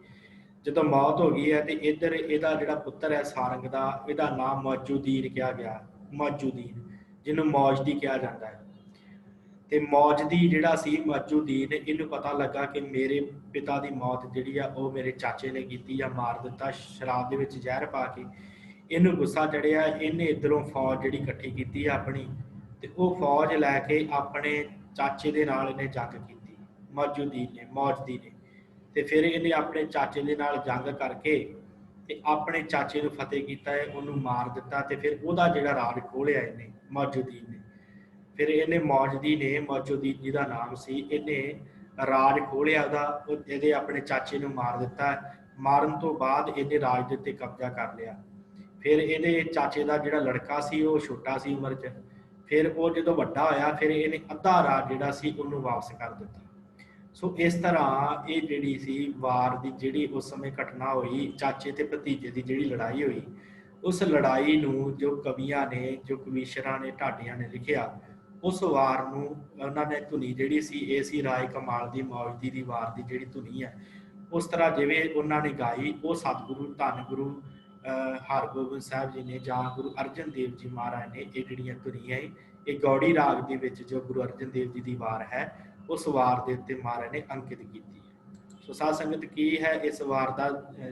ਜਦੋਂ ਮੌਤ ਹੋ ਗਈ ਹੈ ਤੇ ਇੱਧਰ ਇਹਦਾ ਜਿਹੜਾ ਪੁੱਤਰ ਹੈ ਸਾਰੰਗ ਦਾ, ਇਹਦਾ ਨਾਮ ਮੌਜੂਦੀਨ ਕਿਹਾ ਗਿਆ, ਮੌਜੂਦੀਨ, ਜਿਹਨੂੰ ਮੌਜਦੀ ਕਿਹਾ ਜਾਂਦਾ ਹੈ। ਤੇ ਮੌਜਦੀ ਜਿਹੜਾ ਸੀ ਮੌਜੂਦੀਨ, ਇਹਨੂੰ ਪਤਾ ਲੱਗਾ ਕਿ ਮੇਰੇ ਪਿਤਾ ਦੀ ਮੌਤ ਜਿਹੜੀ ਆ ਉਹ ਮੇਰੇ ਚਾਚੇ ਨੇ ਕੀਤੀ ਆ, ਮਾਰ ਦਿੱਤਾ ਸ਼ਰਾਬ ਦੇ ਵਿੱਚ ਜ਼ਹਿਰ ਪਾ ਕੇ। ਇਹਨੂੰ ਗੁੱਸਾ ਚੜਿਆ, ਇਹਨੇ ਇੱਧਰੋਂ ਫੌਜ ਜਿਹੜੀ ਇਕੱਠੀ ਕੀਤੀ ਆ ਆਪਣੀ, ਤੇ ਉਹ ਫੌਜ ਲੈ ਕੇ ਆਪਣੇ ਚਾਚੇ ਦੇ ਨਾਲ ਇਹਨੇ ਜੰਗ ਕੀਤੀ, ਮੌਜਦੀ ਨੇ। ਤੇ ਫਿਰ ਇਹਨੇ ਆਪਣੇ ਚਾਚੇ ਦੇ ਨਾਲ ਜੰਗ ਕਰਕੇ ਤੇ ਆਪਣੇ ਚਾਚੇ ਨੂੰ ਫਤਿਹ ਕੀਤਾ ਹੈ, ਉਹਨੂੰ ਮਾਰ ਦਿੱਤਾ। ਤੇ ਫਿਰ ਉਹਦਾ ਜਿਹੜਾ ਰਾਜ ਖੋਲ੍ਹਿਆ ਇਹਨੇ, ਮੌਜੂਦੀਨ ਨੇ। ਫਿਰ ਇਹਨੇ ਮੌਜੂਦੀਨ ਜਿਹਦਾ ਨਾਮ ਸੀ, ਇਹਨੇ ਰਾਜ ਖੋਲ੍ਹਿਆ ਉਹਦਾ, ਇਹਦੇ ਆਪਣੇ ਚਾਚੇ ਨੂੰ ਮਾਰ ਦਿੱਤਾ। ਮਾਰਨ ਤੋਂ ਬਾਅਦ ਇਹਨੇ ਰਾਜ ਦੇ ਉੱਤੇ ਕਬਜ਼ਾ ਕਰ ਲਿਆ। ਫਿਰ ਇਹਦੇ ਚਾਚੇ ਦਾ ਜਿਹੜਾ ਲੜਕਾ ਸੀ ਉਹ ਛੋਟਾ ਸੀ ਉਮਰ 'ਚ, ਫਿਰ ਉਹ ਜਦੋਂ ਵੱਡਾ ਹੋਇਆ ਫਿਰ ਇਹਨੇ ਅੱਧਾ ਰਾਜ ਜਿਹੜਾ ਸੀ ਉਹਨੂੰ ਵਾਪਸ ਕਰ ਦਿੱਤਾ। ਸੋ ਇਸ ਤਰ੍ਹਾਂ ਇਹ ਜਿਹੜੀ ਸੀ ਵਾਰ ਦੀ ਜਿਹੜੀ ਉਸ ਸਮੇਂ ਘਟਨਾ ਹੋਈ, ਚਾਚੇ ਤੇ ਭਤੀਜੇ ਦੀ ਜਿਹੜੀ ਲੜਾਈ ਹੋਈ, ਉਸ ਲੜਾਈ ਨੂੰ ਜੋ ਕਵੀਆਂ ਨੇ, ਜੋ ਕਵੀਸ਼ਰਾਂ ਨੇ, ਢਾਡੀਆਂ ਨੇ ਲਿਖਿਆ, ਉਸ ਵਾਰ ਨੂੰ ਉਹਨਾਂ ਨੇ ਧੁਨੀ ਜਿਹੜੀ ਸੀ ਇਹ ਸੀ ਰਾਏ ਕਮਾਲ ਦੀ ਮੌਜਦੀ ਦੀ ਵਾਰ ਦੀ ਜਿਹੜੀ ਧੁਨੀ ਹੈ। ਉਸ ਤਰ੍ਹਾਂ ਜਿਵੇਂ ਉਹਨਾਂ ਨੇ ਗਾਈ, ਉਹ ਸਤਿਗੁਰੂ ਧੰਨ ਗੁਰੂ ਹਰਗੋਬਿੰਦ ਸਾਹਿਬ ਜੀ ਨੇ ਜਾਂ ਗੁਰੂ ਅਰਜਨ ਦੇਵ ਜੀ ਮਹਾਰਾਜ ਨੇ ਇਹ ਜਿਹੜੀਆਂ ਧੁਨੀਆਂ ਇਹ ਗੌੜੀ ਰਾਗ ਦੇ ਵਿੱਚ ਜੋ ਗੁਰੂ ਅਰਜਨ ਦੇਵ ਜੀ ਦੀ ਵਾਰ ਹੈ, ਉਸ ਵਾਰ ਦੇ ਉੱਤੇ ਮਹਾਰਾਜ ਨੇ ਅੰਕਿਤ ਕੀਤੀ ਹੈ। ਸੋ ਸਾਧ ਸੰਗਤ ਕੀ ਹੈ ਇਸ ਵਾਰ ਦਾ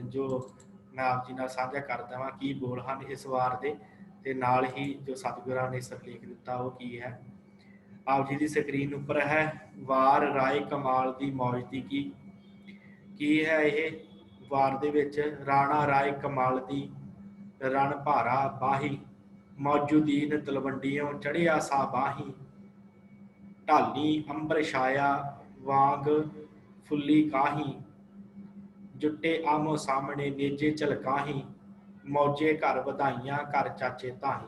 ਜੋ ਮੈਂ ਆਪ ਜੀ ਨਾਲ ਸਾਂਝਾ ਕਰਦਾ ਹਾਂ, ਕੀ ਬੋਲ ਹਨ ਇਸ ਵਾਰ ਦੇ, ਤੇ ਨਾਲ ਹੀ ਜੋ ਸਤਿਗੁਰਾਂ ਨੇ ਸਰਲੇਖ ਦਿੱਤਾ ਉਹ ਕੀ ਹੈ। ਆਪ ਜੀ ਦੀ ਸਕਰੀਨ ਉੱਪਰ ਹੈ, ਵਾਰ ਰਾਏ ਕਮਾਲ ਦੀ ਮੌਜ ਦੀ ਕੀ ਹੈ ਇਹ ਵਾਰ ਦੇ ਵਿੱਚ। ਰਾਣਾ ਰਾਏ ਕਮਾਲ ਦੀ ਰਣ ਭਾਰਾ ਬਾਹੀ, ਮੌਜੂਦੀਨ ਤਲਵੰਡੀਓਂ ਚੜ੍ਹਿਆ ਸਾ ਬਾਹੀ, ਢਾਲੀ ਅੰਬਰ ਛਾਇਆ ਵਾਂਗ ਫੁੱਲੀ ਕਾਹੀ, ਜੁੱਟੇ ਆਮੋ ਸਾਹਮਣੇ ਨੇਜੇ ਝਲਕਾਹੀ, ਮੌਜੇ ਘਰ ਵਧਾਈਆਂ ਘਰ ਚਾਚੇ ਤਾਹੀ।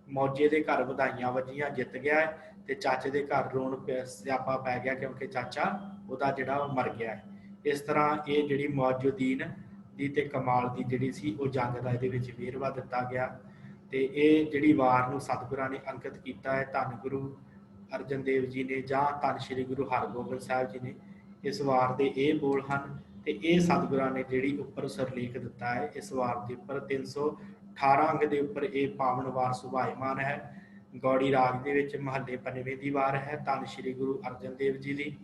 ਮੌਜੇ ਦੇ ਘਰ ਵਧਾਈਆਂ ਵੱਜੀਆਂ, ਜਿੱਤ ਗਿਆ ਹੈ, ਤੇ ਚਾਚੇ ਦੇ ਘਰ ਰੋਣ ਸਿਆਪਾ ਪੈ ਗਿਆ ਕਿਉਂਕਿ ਚਾਚਾ ਉਹਦਾ ਜਿਹੜਾ ਉਹ ਮਰ ਗਿਆ ਹੈ। ਇਸ ਤਰ੍ਹਾਂ ਇਹ ਜਿਹੜੀ ਮੌਜੂਦੀਨ ਦੀ ਤੇ ਕਮਾਲ ਦੀ ਜਿਹੜੀ ਸੀ ਉਹ ਜੰਗ ਦਾ ਇਹਦੇ ਵਿੱਚ ਵੇਰਵਾ ਦਿੱਤਾ ਗਿਆ। ਤੇ ਇਹ ਜਿਹੜੀ ਵਾਰ ਨੂੰ ਸਤਿਗੁਰਾਂ ਨੇ ਅੰਕਿਤ ਕੀਤਾ ਹੈ, ਧੰਨ ਗੁਰੂ ਅਰਜਨ ਦੇਵ ਜੀ ਨੇ ਜਾਂ ਧੰਨ ਸ਼੍ਰੀ ਗੁਰੂ ਹਰਗੋਬਿੰਦ ਸਾਹਿਬ ਜੀ ਨੇ। ਇਸ ਵਾਰ ਦੇ ਇਹ ਬੋਲ ਹਨ, ਤੇ ਇਹ ਸਤਿਗੁਰਾਂ ਨੇ ਜਿਹੜੀ ਉੱਪਰ ਸਰਲੇਖ ਦਿੱਤਾ ਹੈ ਇਸ ਵਾਰ ਦੇ ਉੱਪਰ 318 ਅੰਗ ਦੇ ਉੱਪਰ ਇਹ ਪਾਵਨ ਵਾਰ ਸੁਭਾਇਮਾਨ ਹੈ। ਗੌੜੀ ਰਾਗ ਦੇ ਵਿੱਚ ਮਹੱਲੇ ਪੰਜਵੇਂ ਦੀ ਵਾਰ ਹੈ, ਧੰਨ ਸ਼੍ਰੀ ਗੁਰੂ ਅਰਜਨ ਦੇਵ ਜੀ ਦੀ।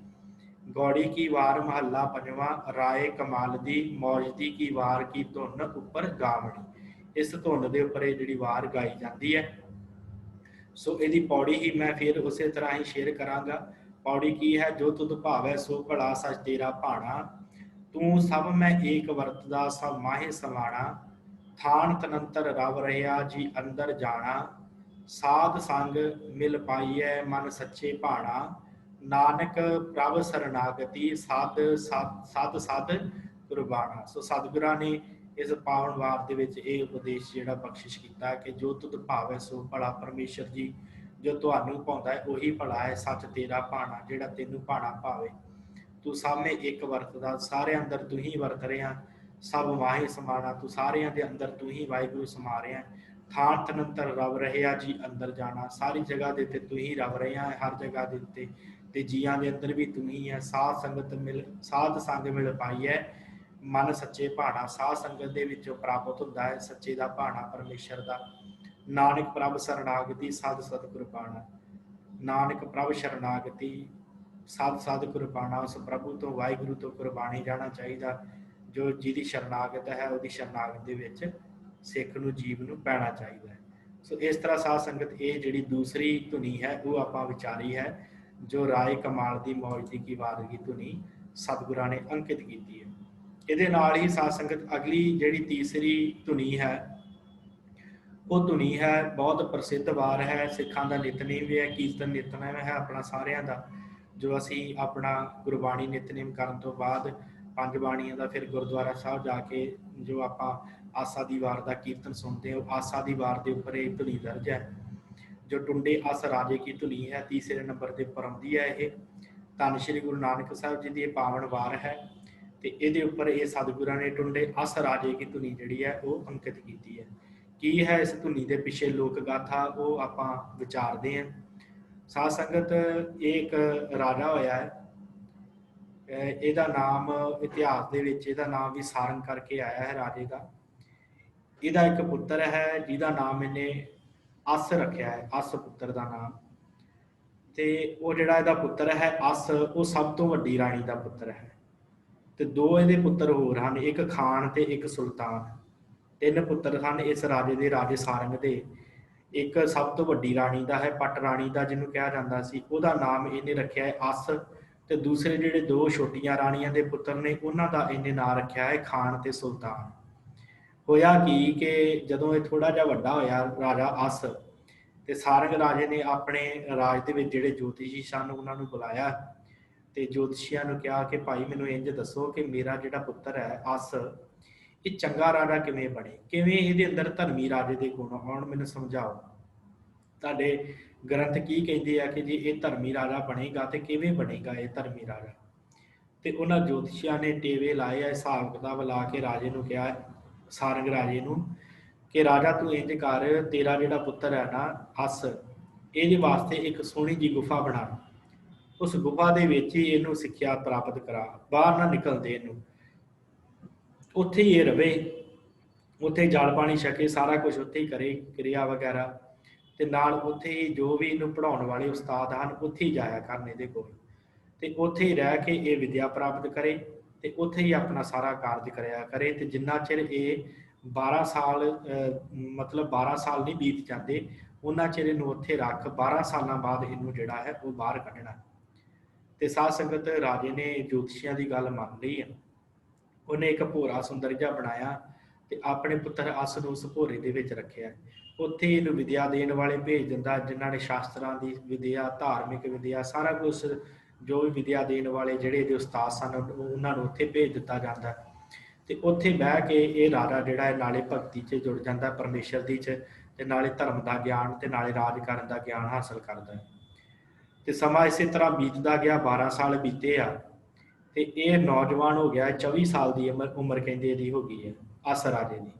ਗੌੜੀ ਕੀ ਵਾਰ ਮਹੱਲਾ ਪੰਜਵਾਂ, ਰਾਏ ਕਮਾਲ ਦੀ ਮੌਜ ਦੀ ਕੀ ਵਾਰ ਕੀ ਧੁਨ ਉੱਪਰ ਗਾਵਣੀ। ਇਸ ਧੁਨ ਦੇ ਉੱਪਰ ਇਹ ਜਿਹੜੀ ਵਾਰ ਗਾਈ ਜਾਂਦੀ ਹੈ। ਸੋ ਇਹਦੀ ਪੌੜੀ ਹੀ ਮੈਂ ਫਿਰ ਉਸੇ ਤਰ੍ਹਾਂ ਹੀ ਸ਼ੇਅਰ ਕਰਾਂਗਾ। ਪੌੜੀ ਕੀ ਹੈ, ਜੋ ਤੁਧ ਭਾਵੈ ਸੋ ਭਲਾ ਸਚ ਤੇਰਾ ਭਾਣਾ, ਤੂੰ ਸਭ ਮੈਂ ਏਕ ਵਰਤਦਾ ਸਭ ਮਾਹੇ ਸਮਾਣਾ, ਥਾਨ ਤਨੰਤਰ ਰਵ ਰਿਹਾ ਜੀ ਅੰਦਰ ਜਾਣਾ, ਸਾਧ ਸੰਗ ਮਿਲ ਪਾਈਐ ਮਨ ਸੱਚੇ ਭਾਣਾ, ਨਾਨਕ ਪ੍ਰਭ ਸਰਨਾਗਤੀ ਸਦ ਸਦ ਸਦ ਕੁਰਬਾਨਾ। ਸੋ ਸਤਿਗੁਰਾਂ ਨੇ ਇਸ ਪਾਵਨ ਵਾਰ ਦੇ ਵਿੱਚ ਇਹ ਉਪਦੇਸ਼ ਜਿਹੜਾ ਬਖਸ਼ਿਸ਼ ਕੀਤਾ ਕਿ ਜੋ ਤੁਧ ਭਾਵੈ ਸੋ ਭਲਾ, ਪਰਮੇਸ਼ਰ ਜੀ ਜੋ ਤੁਹਾਨੂੰ ਭਾਉਂਦਾ ਹੈ ਉਹੀ ਭਲਾ ਹੈ, ਸੱਚ ਤੇਰਾ ਭਾਣਾ ਜਿਹੜਾ ਤੈਨੂੰ ਭਾਣਾ ਭਾਵੇ। ਤੂੰ ਸਾਹਮਣੇ ਇੱਕ ਵਰਤਦਾ, ਸਾਰਿਆਂ ਅੰਦਰ ਤੂੰ ਹੀ ਵਰਤ ਰਿਹਾ, ਸਭ ਵਾਹੇ ਸਮਾਣਾ, ਤੂੰ ਸਾਰਿਆਂ ਦੇ ਅੰਦਰ ਤੂੰ ਹੀ ਵਾਹਿਗੁਰੂ ਸਮਾ ਰਿਹਾ। ਥਾਨ ਤਨੰਤਰ ਰਵ ਰਿਹਾ ਜੀ ਅੰਦਰ ਜਾਣਾ, ਸਾਰੀ ਜਗ੍ਹਾ ਦੇ ਉੱਤੇ ਤੂੰ ਹੀ ਰਵ ਰਿਹਾ ਹੈ, ਹਰ ਜਗ੍ਹਾ ਦੇ ਉੱਤੇ, ਤੇ ਜੀਆਂ ਦੇ ਅੰਦਰ ਵੀ ਤੂੰ ਹੀ ਹੈ। ਸਾਧ ਸੰਗ ਮਿਲ ਪਾਈ ਹੈ ਮਨ ਸੱਚੇ ਭਾਣਾ, ਸਾਧ ਸੰਗਤ ਦੇ ਵਿੱਚੋਂ ਪ੍ਰਾਪਤ ਹੁੰਦਾ ਹੈ ਸੱਚੇ ਦਾ ਭਾਣਾ ਪਰਮੇਸ਼ਰ ਦਾ। ਨਾਨਕ ਪ੍ਰਭ ਸਰਨਾਗਤੀ ਸਦ ਸਦ ਕੁਰਬਾਨਾ, ਨਾਨਕ ਪ੍ਰਭ ਸ਼ਰਨਾਗਤੀ ਸਦ ਸਦ ਕੁਰਬਾਨਾ, ਉਸ ਪ੍ਰਭੂ ਤੋਂ ਵਾਹਿਗੁਰੂ ਤੋਂ ਕੁਰਬਾਨੀ ਜਾਣਾ ਚਾਹੀਦਾ। ਜੋ ਜਿਹਦੀ ਸ਼ਰਨਾਗਤ ਹੈ ਉਹਦੀ ਸ਼ਰਨਾਗਤ ਦੇ ਵਿੱਚ ਸਿੱਖ ਨੂੰ ਜੀਵ ਨੂੰ ਪੈਣਾ ਚਾਹੀਦਾ ਹੈ। ਸੋ ਇਸ ਤਰ੍ਹਾਂ ਸਾਧ ਸੰਗਤ ਇਹ ਜਿਹੜੀ ਦੂਸਰੀ ਧੁਨੀ ਹੈ ਉਹ ਆਪਾਂ ਵਿਚਾਰੀ ਹੈ, ਜੋ ਰਾਏ ਕਮਾਲ ਦੀ ਮੌਜ ਦੀ ਕੀ ਵਾਰ ਦੀ ਧੁਨੀ ਸਤਿਗੁਰਾਂ ਨੇ ਅੰਕਿਤ ਕੀਤੀ ਹੈ। ਇਹਦੇ ਨਾਲ ਹੀ ਸਾਧ ਸੰਗਤ ਅਗਲੀ ਜਿਹੜੀ ਤੀਸਰੀ ਧੁਨੀ ਹੈ ਉਹ ਧੁਨੀ ਹੈ ਬਹੁਤ ਪ੍ਰਸਿੱਧ ਵਾਰ ਹੈ, ਸਿੱਖਾਂ ਦਾ ਨਿਤਨੇਮ ਵੀ ਹੈ, ਕੀਰਤਨ ਨਿਤਨੇਮ ਹੈ ਆਪਣਾ ਸਾਰਿਆਂ ਦਾ। ਜੋ ਅਸੀਂ ਆਪਣਾ ਗੁਰਬਾਣੀ ਨਿਤਨੇਮ ਕਰਨ ਤੋਂ ਬਾਅਦ ਪੰਜ ਬਾਣੀਆਂ ਦਾ ਫਿਰ ਗੁਰਦੁਆਰਾ ਸਾਹਿਬ ਜਾ ਕੇ ਜੋ ਆਪਾਂ ਆਸਾ ਦੀ ਵਾਰ ਦਾ ਕੀਰਤਨ ਸੁਣਦੇ ਹੋ, ਆਸਾ ਦੀ ਵਾਰ ਦੇ ਉੱਪਰ ਇਹ ਧੁਨੀ ਦਰਜ ਹੈ। ਜੋ ਟੁੰਡੇ ਅਸ ਰਾਜੇ ਕੀ ਧੁਨੀ ਹੈ, ਤੀਸਰੇ ਨੰਬਰ ਤੇ ਉੱਪਰ ਆਉਂਦੀ ਹੈ। ਇਹ ਧੰਨ ਸ਼੍ਰੀ ਗੁਰੂ ਨਾਨਕ ਸਾਹਿਬ ਜੀ ਦੀ ਇਹ ਪਾਵਨ ਵਾਰ ਹੈ, ਤੇ ਇਹਦੇ ਉੱਪਰ ਇਹ ਸਤਿਗੁਰਾਂ ਨੇ ਟੁੰਡੇ ਅਸ ਰਾਜੇ ਕੀ ਧੁਨੀ ਜਿਹੜੀ ਹੈ ਉਹ ਅੰਕਿਤ ਕੀਤੀ ਹੈ। ਕੀ ਹੈ ਇਸ ਧੁਨੀ ਦੇ ਪਿੱਛੇ ਲੋਕ ਗਾਥਾ, ਉਹ ਆਪਾਂ ਵਿਚਾਰਦੇ ਹਾਂ। ਸਾਧ ਸੰਗਤ ਇਹ ਇੱਕ ਰਾਜਾ ਹੋਇਆ ਹੈ, ਇਹਦਾ ਨਾਮ ਇਤਿਹਾਸ ਦੇ ਵਿੱਚ ਇਹਦਾ ਨਾਮ ਵੀ ਸਾਰੰਗ ਕਰਕੇ ਆਇਆ ਹੈ ਰਾਜੇ ਦਾ। ਇਹਦਾ ਇੱਕ ਪੁੱਤਰ ਹੈ ਜਿਹਦਾ ਨਾਮ ਇਹਨੇ ਅਸ ਰੱਖਿਆ ਹੈ, ਅਸ ਪੁੱਤਰ ਦਾ ਨਾਮ। ਤੇ ਉਹ ਜਿਹੜਾ ਇਹਦਾ ਪੁੱਤਰ ਹੈ ਅਸ, ਉਹ ਸਭ ਤੋਂ ਵੱਡੀ ਰਾਣੀ ਦਾ ਪੁੱਤਰ ਹੈ। ਤੇ ਦੋ ਇਹਦੇ ਪੁੱਤਰ ਹੋਰ ਹਨ, ਇੱਕ ਖਾਨ ਤੇ ਇੱਕ ਸੁਲਤਾਨ। ਤਿੰਨ ਪੁੱਤਰ ਹਨ ਇਸ ਰਾਜੇ ਦੇ, ਰਾਜੇ ਸਾਰੰਗ ਦੇ। ਇੱਕ ਸਭ ਤੋਂ ਵੱਡੀ ਰਾਣੀ ਦਾ ਹੈ, ਪਟ ਰਾਣੀ ਦਾ ਜਿਹਨੂੰ ਕਿਹਾ ਜਾਂਦਾ ਸੀ, ਉਹਦਾ ਨਾਮ ਇਹਨੇ ਰੱਖਿਆ ਹੈ ਅਸ। ਤੇ ਦੂਸਰੇ ਜਿਹੜੇ ਦੋ ਛੋਟੀਆਂ ਰਾਣੀਆਂ ਦੇ ਪੁੱਤਰ ਨੇ ਉਹਨਾਂ ਦਾ ਇਹਨੇ ਨਾਂ ਰੱਖਿਆ ਹੈ ਖਾਨ ਤੇ ਸੁਲਤਾਨ। ਹੋਇਆ ਕੀ ਕਿ ਜਦੋਂ ਇਹ ਥੋੜਾ ਜਿਹਾ ਵੱਡਾ ਹੋਇਆ ਰਾਜਾ ਅਸ, ਤੇ ਸਾਰੰਗ ਰਾਜੇ ਨੇ ਆਪਣੇ ਰਾਜ ਦੇ ਵਿੱਚ ਜਿਹੜੇ ਜੋਤਿਸ਼ੀ ਸਨ ਉਹਨਾਂ ਨੂੰ ਬੁਲਾਇਆ, ਤੇ ਜੋਤਸ਼ੀਆਂ ਨੂੰ ਕਿਹਾ ਕਿ ਭਾਈ ਮੈਨੂੰ ਇੰਝ ਦੱਸੋ ਕਿ ਮੇਰਾ ਜਿਹੜਾ ਪੁੱਤਰ ਹੈ ਅਸ, ਇਹ ਚੰਗਾ ਰਾਜਾ ਕਿਵੇਂ ਬਣੇ, ਕਿਵੇਂ ਇਹਦੇ ਅੰਦਰ ਧਰਮੀ ਰਾਜੇ ਦੇ ਗੁਣ ਆਉਣ, ਮੈਨੂੰ ਸਮਝਾਓ। ਤੁਹਾਡੇ ਗ੍ਰੰਥ ਕੀ ਕਹਿੰਦੇ ਆ ਕਿ ਜੇ ਇਹ ਧਰਮੀ ਰਾਜਾ ਬਣੇਗਾ ਤੇ ਕਿਵੇਂ ਬਣੇਗਾ ਇਹ ਧਰਮੀ ਰਾਜਾ। ਤੇ ਉਹਨਾਂ ਜੋਤਸ਼ੀਆਂ ਨੇ ਟੇਵੇ ਲਾਏ ਆ, ਹਿਸਾਬ ਕਿਤਾਬ ਲਾ ਕੇ ਰਾਜੇ ਨੂੰ ਕਿਹਾ, ਸਾਰੰਗ ਰਾਜੇ ਨੂੰ, ਕਿ ਰਾਜਾ ਤੂੰ ਇੰਝ ਕਰ, ਤੇਰਾ ਜਿਹੜਾ ਪੁੱਤਰ ਹੈ ਨਾ ਅਸ, ਇਹਦੇ ਵਾਸਤੇ ਇੱਕ ਸੋਹਣੀ ਜੀ ਗੁਫਾ ਬਣਾ, ਉਸ ਗੁਫਾ ਦੇ ਵਿੱਚ ਹੀ ਇਹਨੂੰ ਸਿੱਖਿਆ ਪ੍ਰਾਪਤ ਕਰਾ, ਬਾਹਰ ਨਾ ਨਿਕਲ ਦੇ ਇਹਨੂੰ, ਉੱਥੇ ਹੀ ਇਹ ਰਵੇ, ਉੱਥੇ ਜਲ ਪਾਣੀ ਛਕੇ, ਸਾਰਾ ਕੁਝ ਉੱਥੇ ਹੀ ਕਰੇ, ਕਿਰਿਆ ਵਗੈਰਾ। ਤੇ ਨਾਲ ਉੱਥੇ ਹੀ ਜੋ ਵੀ ਇਹਨੂੰ ਪੜ੍ਹਾਉਣ ਵਾਲੇ ਉਸਤਾਦ ਹਨ ਉੱਥੇ ਹੀ ਜਾਇਆ ਕਰਨ ਇਹਦੇ ਕੋਲ, ਤੇ ਉੱਥੇ ਹੀ ਰਹਿ ਕੇ ਇਹ ਵਿਦਿਆ ਪ੍ਰਾਪਤ ਕਰੇ ਤੇ ਉੱਥੇ ਹੀ ਆਪਣਾ ਸਾਰਾ ਕਾਰਜ ਕਰਿਆ ਕਰੇ। ਤੇ ਜਿੰਨਾ ਚਿਰ ਇਹ 12 ਸਾਲ ਮਤਲਬ 12 ਸਾਲ ਨਹੀਂ ਬੀਤ ਜਾਂਦੇ, ਉਹਨਾਂ ਚਿਰ ਇਹਨੂੰ ਉੱਥੇ ਰੱਖ, 12 ਸਾਲਾਂ ਬਾਅਦ ਇਹਨੂੰ ਜਿਹੜਾ ਹੈ ਉਹ ਬਾਹਰ ਕੱਢਣਾ। ਤੇ ਸਾਧ ਸੰਗਤ, ਰਾਜੇ ਨੇ ਜੋਤਸ਼ੀਆਂ ਦੀ ਗੱਲ ਮੰਨ ਲਈ ਹੈ। ਉਹਨੇ ਇੱਕ ਭੋਰਾ ਸੁੰਦਰ ਜਿਹਾ ਬਣਾਇਆ ਤੇ ਆਪਣੇ ਪੁੱਤਰ ਅਸ ਨੂੰ ਉਸ ਭੋਰੇ ਦੇ ਵਿੱਚ ਰੱਖਿਆ। ਉੱਥੇ ਇਹਨੂੰ ਵਿਦਿਆ ਦੇਣ ਵਾਲੇ ਭੇਜ ਦਿੰਦਾ, ਜਿਨ੍ਹਾਂ ਨੇ ਸ਼ਾਸਤਰਾਂ ਦੀ ਵਿਦਿਆ, ਧਾਰਮਿਕ ਵਿਦਿਆ, ਸਾਰਾ ਕੁਝ ਜੋ ਵੀ ਵਿਦਿਆ ਦੇਣ ਵਾਲੇ ਜਿਹੜੇ ਇਹਦੇ ਉਸਤਾਦ ਸਨ ਉਹਨਾਂ ਨੂੰ ਉੱਥੇ ਭੇਜ ਦਿੱਤਾ ਜਾਂਦਾ। ਤੇ ਉੱਥੇ ਬਹਿ ਕੇ ਇਹ ਰਾਜਾ ਜਿਹੜਾ ਹੈ ਨਾਲੇ ਭਗਤੀ 'ਚ ਜੁੜ ਜਾਂਦਾ ਪਰਮੇਸ਼ਰ ਦੀ 'ਚ, ਤੇ ਨਾਲੇ ਧਰਮ ਦਾ ਗਿਆਨ ਤੇ ਨਾਲੇ ਰਾਜ ਕਰਨ ਦਾ ਗਿਆਨ ਹਾਸਲ ਕਰਦਾ ਹੈ। ਤੇ ਸਮਾਂ ਇਸੇ ਤਰ੍ਹਾਂ ਬੀਤਦਾ ਗਿਆ, 12 ਸਾਲ ਬੀਤੇ ਆ ਤੇ ਇਹ ਨੌਜਵਾਨ ਹੋ ਗਿਆ। 24 ਸਾਲ ਦੀ ਉਮਰ ਕਹਿੰਦੇ ਇਹਦੀ ਹੋ ਗਈ ਹੈ ਅਸ ਰਾਜੇ ਦੀ।